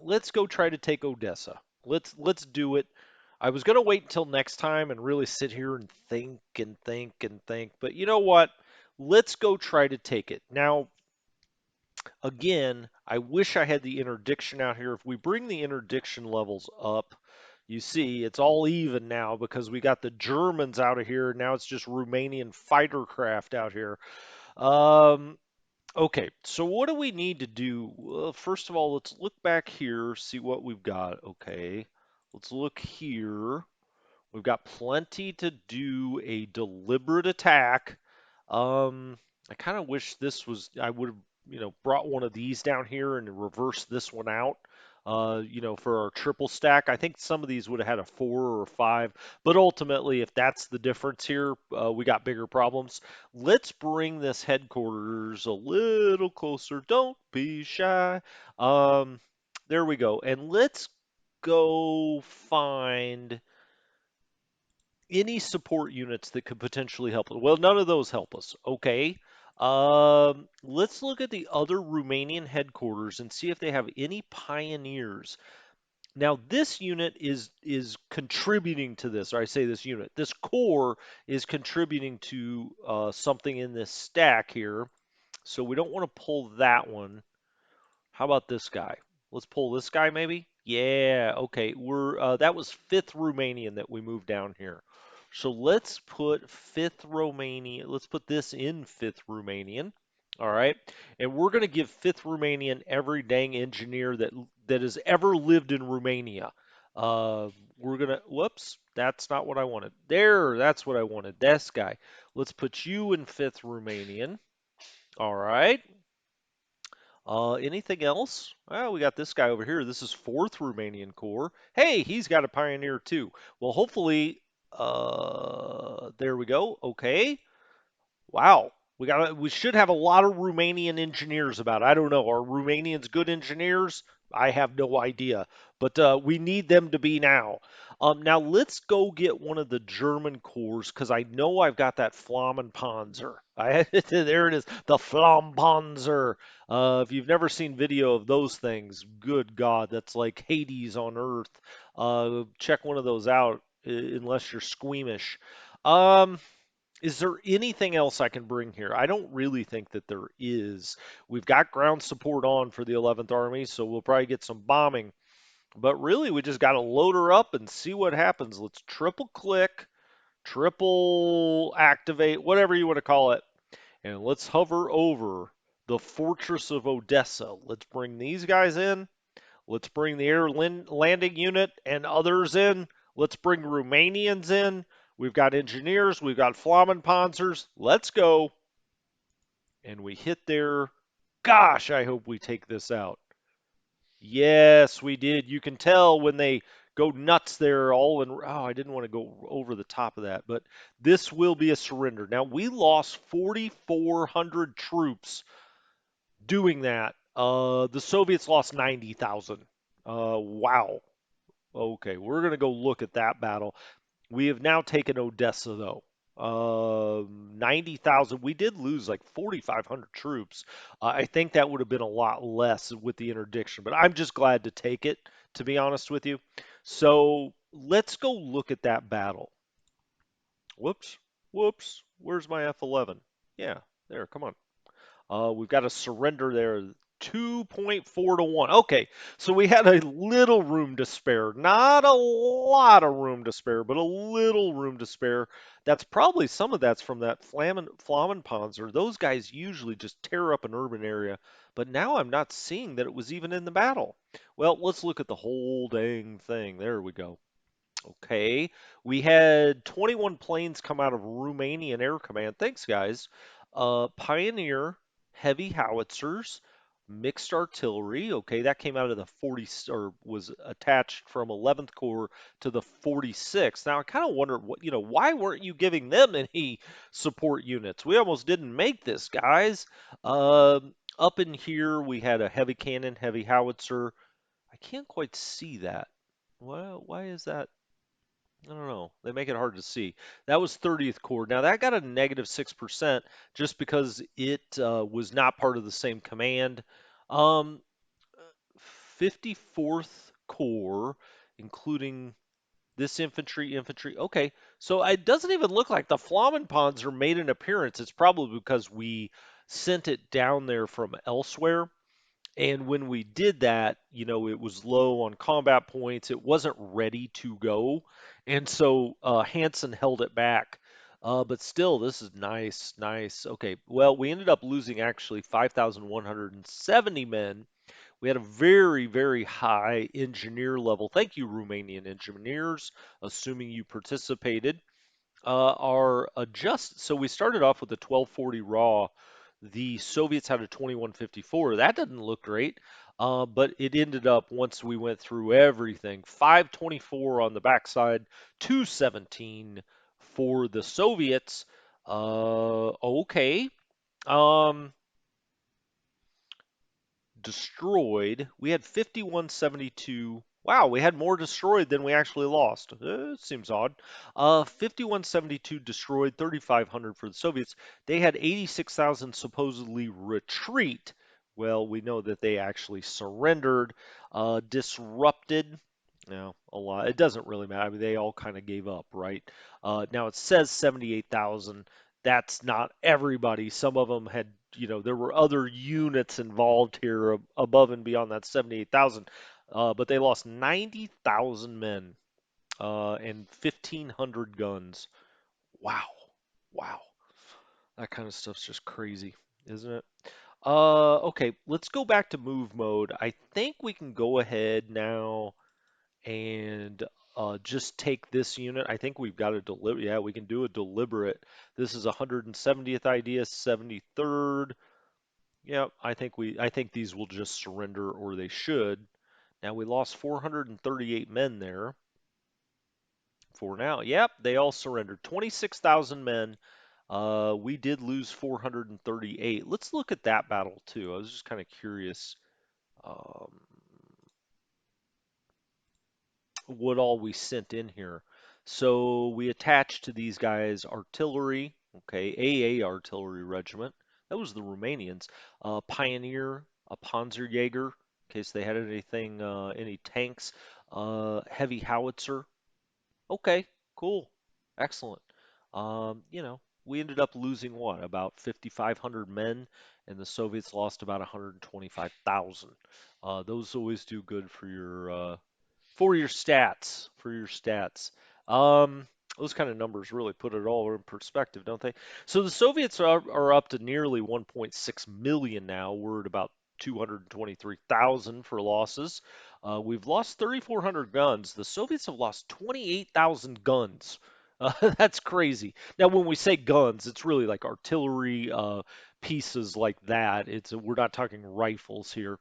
let's go try to take Odessa. Let's do it. I was going to wait until next time and really sit here and think and think and think, but you know what? Let's go try to take it. Now, again, I wish I had the interdiction out here. If we bring the interdiction levels up, you see it's all even now because we got the Germans out of here. Now it's just Romanian fighter craft out here. Um, Okay, so what do we need to do? Well, first of all, let's look back here, see what we've got. Okay, let's look here. We've got plenty to do a deliberate attack. I kind of wish I would have, brought one of these down here and reversed this one out, for our triple stack. I think some of these would have had a 4 or 5, but ultimately, if that's the difference here, we got bigger problems. Let's bring this headquarters a little closer. Don't be shy. Um, there we go. And let's go find any support units that could potentially help us. Well, none of those help us. Okay. Let's look at the other Romanian headquarters and see if they have any pioneers. Now, this unit is contributing to this, or I say this unit. This core is contributing to something in this stack here. So we don't want to pull that one. How about this guy? Let's pull this guy maybe. Yeah, okay. That was 5th Romanian that we moved down here. So let's put 5th Romanian. Let's put this in 5th Romanian. All right. And we're going to give 5th Romanian every dang engineer that has ever lived in Romania. We're going to, whoops, that's not what I wanted. There, that's what I wanted. This guy. Let's put you in 5th Romanian. All right. Anything else? Well, we got this guy over here. This is 4th Romanian Corps. Hey, he's got a pioneer too. Well, hopefully, there we go. Okay. Wow. We should have a lot of Romanian engineers about it. I don't know. Are Romanians good engineers? I have no idea. But we need them to be now. Now let's go get one of the German corps because I know I've got that Flammenpanzer. There it is, the Flammenpanzer. If you've never seen video of those things, good God, that's like Hades on Earth. Check one of those out unless you're squeamish. Is there anything else I can bring here? I don't really think that there is. We've got ground support on for the 11th Army, so we'll probably get some bombing. But really, we just got to load her up and see what happens. Let's triple click, triple activate, whatever you want to call it. And let's hover over the fortress of Odessa. Let's bring these guys in. Let's bring the air landing unit and others in. Let's bring Romanians in. We've got engineers. We've got Flammenpanzers. Let's go. And we hit there. Gosh, I hope we take this out. Yes, we did. You can tell when they go nuts there all in. Oh, I didn't want to go over the top of that, but this will be a surrender. Now, we lost 4,400 troops doing that. The Soviets lost 90,000. Wow. Okay, we're going to go look at that battle. We have now taken Odessa, though. 90,000. We did lose like 4,500 troops. I think that would have been a lot less with the interdiction, but I'm just glad to take it, to be honest with you. So let's go look at that battle. Whoops, whoops. Where's my F11? Yeah, there, come on. We've got a surrender there, 2.4 to 1. Okay, so we had a little room to spare. Not a lot of room to spare, but a little room to spare. That's probably some of that's from that Flammenpanzer. Those guys usually just tear up an urban area, but now I'm not seeing that it was even in the battle. Well, let's look at the whole dang thing. There we go. Okay, we had 21 planes come out of Romanian Air Command. Thanks, guys. Pioneer heavy howitzers, mixed artillery. Okay, that came out of the 40 or was attached from 11th Corps to the 46th. Now I kind of wonder what why weren't you giving them any support units? We almost didn't make this, guys. Up in here we had a heavy cannon, heavy howitzer. I can't quite see that. Well, why is that? I don't know. They make it hard to see. That was 30th Corps. Now that got a negative 6% just because it was not part of the same command. Um, 54th Corps, including this infantry. Okay, so it doesn't even look like the Flammenpanzer made an appearance. It's probably because we sent it down there from elsewhere. And when we did that, it was low on combat points. It wasn't ready to go. And so Hansen held it back. But still, this is nice, nice. Okay, well, we ended up losing actually 5,170 men. We had a very, very high engineer level. Thank you, Romanian engineers, assuming you participated are adjust. So we started off with a 1240 raw. The Soviets had a 2154. That didn't look great, but it ended up once we went through everything 524 on the backside, 217 for the Soviets. Okay. Um, destroyed. We had 5172. Wow, we had more destroyed than we actually lost. It seems odd. 5172 destroyed, 3,500 for the Soviets. They had 86,000 supposedly retreat. Well, we know that they actually surrendered. Disrupted. No, a lot. It doesn't really matter. I mean, they all kind of gave up, right? Now it says 78,000. That's not everybody. Some of them had, there were other units involved here above and beyond that 78,000. But they lost 90,000 men and 1,500 guns. Wow. Wow. That kind of stuff's just crazy, isn't it? Okay, let's go back to move mode. I think we can go ahead now and just take this unit. I think we've got a deliberate. Yeah, we can do a deliberate. This is 170th idea, 73rd. Yeah, I think these will just surrender, or they should. Now we lost 438 men there for now. Yep, they all surrendered. 26,000 men. We did lose 438. Let's look at that battle too. I was just kind of curious. Um, what all we sent in here. So we attached to these guys artillery, okay, AA artillery regiment. That was the Romanians. Pioneer, a Panzerjäger, in case they had anything, any tanks. Heavy howitzer. Okay, cool, excellent. We ended up losing what, about 5,500 men, and the Soviets lost about 125,000. Those always do good for your stats. For your stats. Those kind of numbers really put it all in perspective, don't they? So the Soviets are up to nearly 1.6 million now. We're at about 223,000 for losses. We've lost 3,400 guns. The Soviets have lost 28,000 guns. That's crazy. Now, when we say guns, it's really like artillery pieces like that. We're not talking rifles here.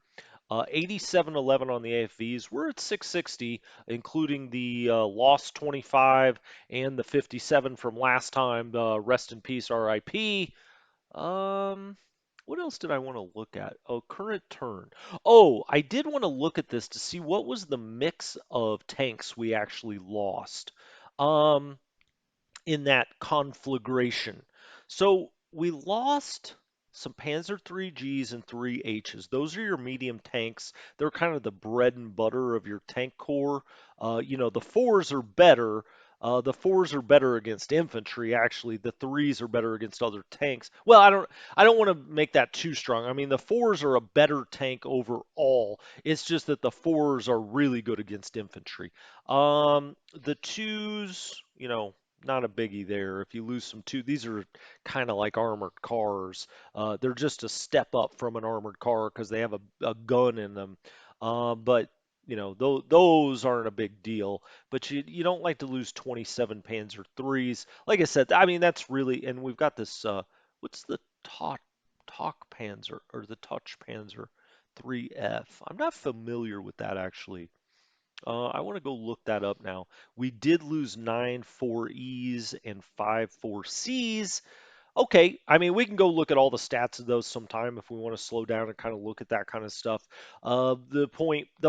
8711 on the AFVs. We're at 660, including the lost 25 and the 57 from last time. Rest in peace, RIP. Um, what else did I want to look at? Oh, current turn. Oh, I did want to look at this to see what was the mix of tanks we actually lost. Um, in that conflagration. So we lost some Panzer III Gs and 3Hs. Those are your medium tanks. They're kind of the bread and butter of your tank corps. The fours are better. The fours are better against infantry. Actually, the threes are better against other tanks. Well, I don't want to make that too strong. I mean, the fours are a better tank overall. It's just that the fours are really good against infantry. The twos, not a biggie there. If you lose some two, these are kind of like armored cars. They're just a step up from an armored car because they have a gun in them. But those aren't a big deal. But you don't like to lose 27 Panzer threes. Like I said, I mean that's really, and we've got this. What's the talk Panzer or the Touch Panzer 3F? I'm not familiar with that actually. I want to go look that up now. We did lose 9 4Es and 5 4Cs. Okay, I mean, we can go look at all the stats of those sometime if we want to slow down and kind of look at that kind of stuff. The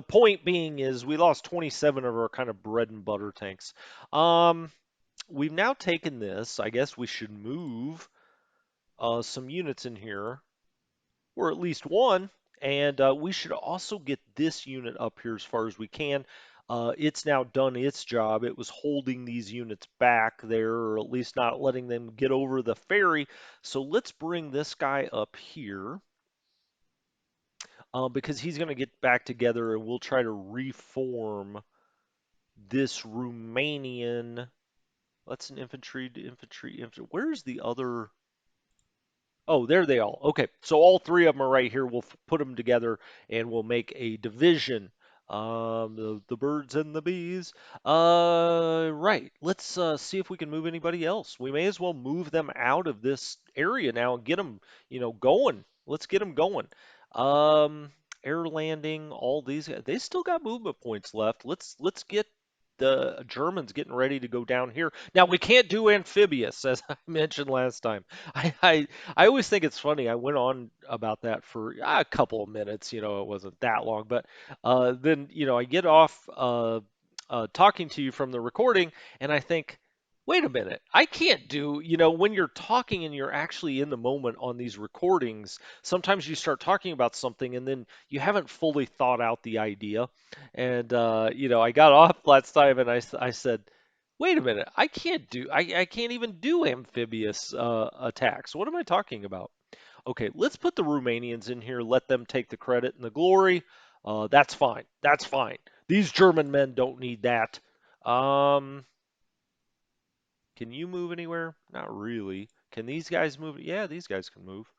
point being is we lost 27 of our kind of bread and butter tanks. Um, we've now taken this. I guess we should move some units in here, or at least one. And we should also get this unit up here as far as we can. It's now done its job. It was holding these units back there, or at least not letting them get over the ferry. So let's bring this guy up here because he's going to get back together and we'll try to reform this Romanian. That's an infantry. Where's the other? Oh, there they all. Okay, so all three of them are right here. We'll put them together and we'll make a division. The birds and the bees. Right. Let's see if we can move anybody else. We may as well move them out of this area now and get them, going. Let's get them going. Um, Air landing. All these guys, they still got movement points left. Let's get the Germans getting ready to go down here. Now we can't do amphibious, as I mentioned last time. I always think it's funny. I went on about that for a couple of minutes. It wasn't that long, but then I get off talking to you from the recording, and I think, wait a minute, I can't do. When you're talking and you're actually in the moment on these recordings, sometimes you start talking about something, and then you haven't fully thought out the idea. And I got off last time, and I said, wait a minute, I can't even do amphibious attacks. What am I talking about? Okay, let's put the Romanians in here, let them take the credit and the glory. That's fine. That's fine. These German men don't need that. Um, can you move anywhere? Not really. Can these guys move? Yeah, these guys can move.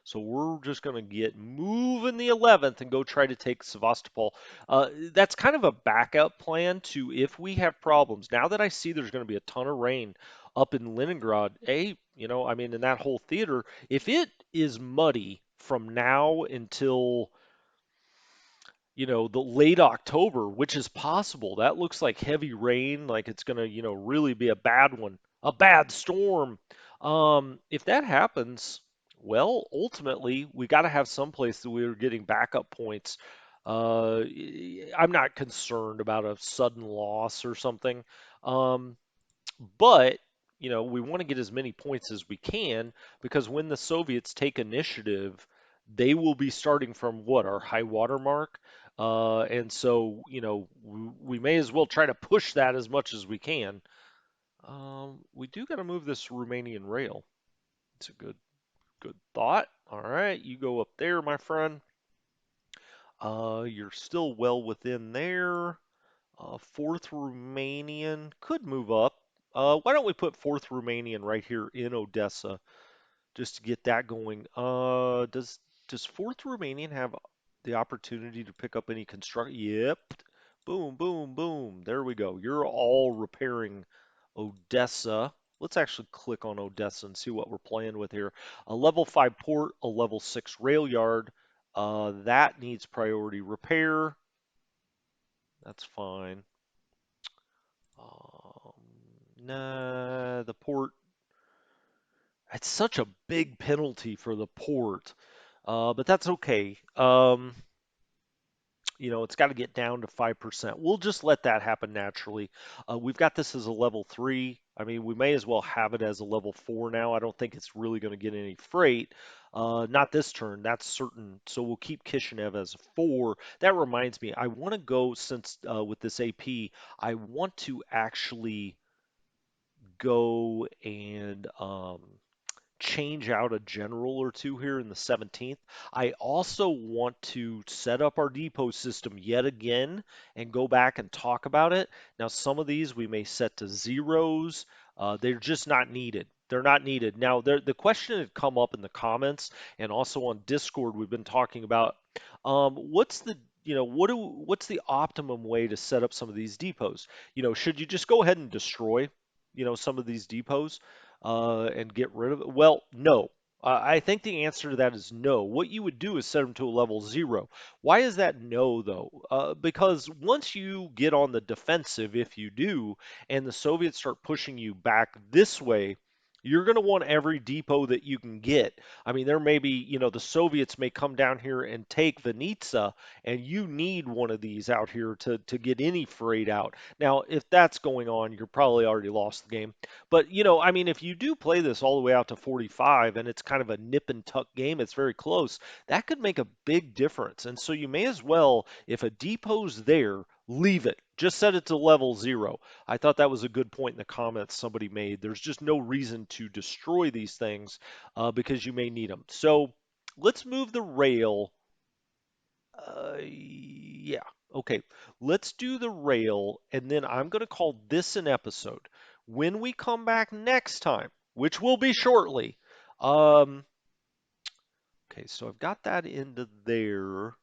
So we're just going to get moving the 11th and go try to take Sevastopol. That's kind of a backup plan to if we have problems. Now that I see there's going to be a ton of rain up in Leningrad, I mean, in that whole theater, if it is muddy from now until the late October, which is possible. That looks like heavy rain, like it's going to, really be a bad one, a bad storm. If that happens, well, ultimately, we got to have some place that we're getting backup points. Uh, I'm not concerned about a sudden loss or something. Um, but, we want to get as many points as we can because when the Soviets take initiative, they will be starting from what, our high water mark? And so, we may as well try to push that as much as we can. We do got to move this Romanian rail. It's a good thought. All right, you go up there, my friend. You're still well within there. Fourth Romanian could move up. Why don't we put 4th Romanian right here in Odessa just to get that going? Does 4th Romanian have the opportunity to pick up any construct? Yep. Boom, boom, boom. There we go. You're all repairing Odessa. Let's actually click on Odessa and see what we're playing with here. A level 5 port, a level 6 rail yard. That needs priority repair. That's fine. Um, nah, the port. It's such a big penalty for the port, but that's okay. It's got to get down to 5%. We'll just let that happen naturally. We've got this as a level 3. I mean, we may as well have it as a level 4 now. I don't think it's really going to get any freight. Not this turn, that's certain. So we'll keep Kishinev as a 4. That reminds me, I want to go, since with this AP, I want to actually go and change out a general or two here in the 17th. I also want to set up our depot system yet again and go back and talk about it. Now, some of these we may set to zeros. They're just not needed. They're not needed. Now, the question had come up in the comments and also on Discord. We've been talking about what's the what's the optimum way to set up some of these depots? Should you just go ahead and destroy, some of these depots? And get rid of it? Well, no. I think the answer to that is no. What you would do is set them to a level 0. Why is that no, though? Because once you get on the defensive, if you do, and the Soviets start pushing you back this way, you're going to want every depot that you can get. I mean, there may be, the Soviets may come down here and take Vinitsa, and you need one of these out here to get any freight out. Now, if that's going on, you're probably already lost the game. But, I mean, if you do play this all the way out to 45 and it's kind of a nip and tuck game, it's very close, that could make a big difference. And so you may as well, if a depot's there, leave it. Just set it to level 0. I thought that was a good point in the comments somebody made. There's just no reason to destroy these things because you may need them. So let's move the rail. Yeah. Okay. Let's do the rail, and then I'm going to call this an episode. When we come back next time, which will be shortly. Um, okay, so I've got that into there.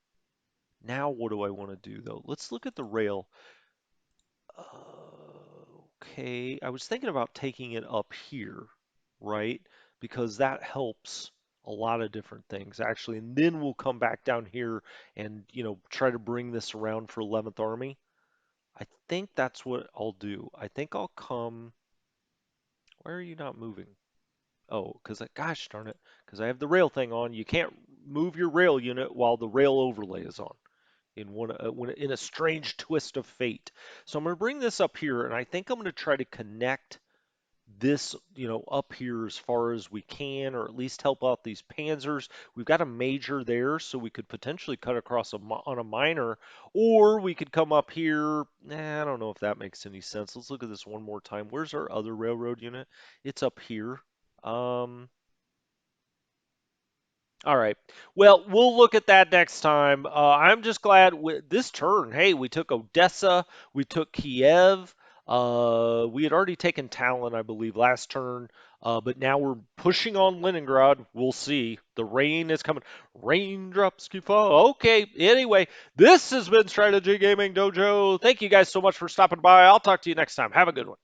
Now, what do I want to do, though? Let's look at the rail. Okay, I was thinking about taking it up here, right? Because that helps a lot of different things, actually. And then we'll come back down here and, try to bring this around for 11th Army. I think that's what I'll do. I think I'll come. Why are you not moving? Oh, because gosh darn it, because I have the rail thing on. You can't move your rail unit while the rail overlay is on in a strange twist of fate. So I'm going to bring this up here, and I think I'm going to try to connect this, up here as far as we can, or at least help out these panzers. We've got a major there, so we could potentially cut across on a minor, or we could come up here. I don't know if that makes any sense. Let's look at this one more time. Where's our other railroad unit? It's up here. Um, all right. Well, we'll look at that next time. I'm just glad this turn. Hey, we took Odessa, we took Kiev. We had already taken Talon, I believe, last turn, but now we're pushing on Leningrad. We'll see. The rain is coming. Raindrops keep falling. Okay. Anyway, this has been Strategy Gaming Dojo. Thank you guys so much for stopping by. I'll talk to you next time. Have a good one.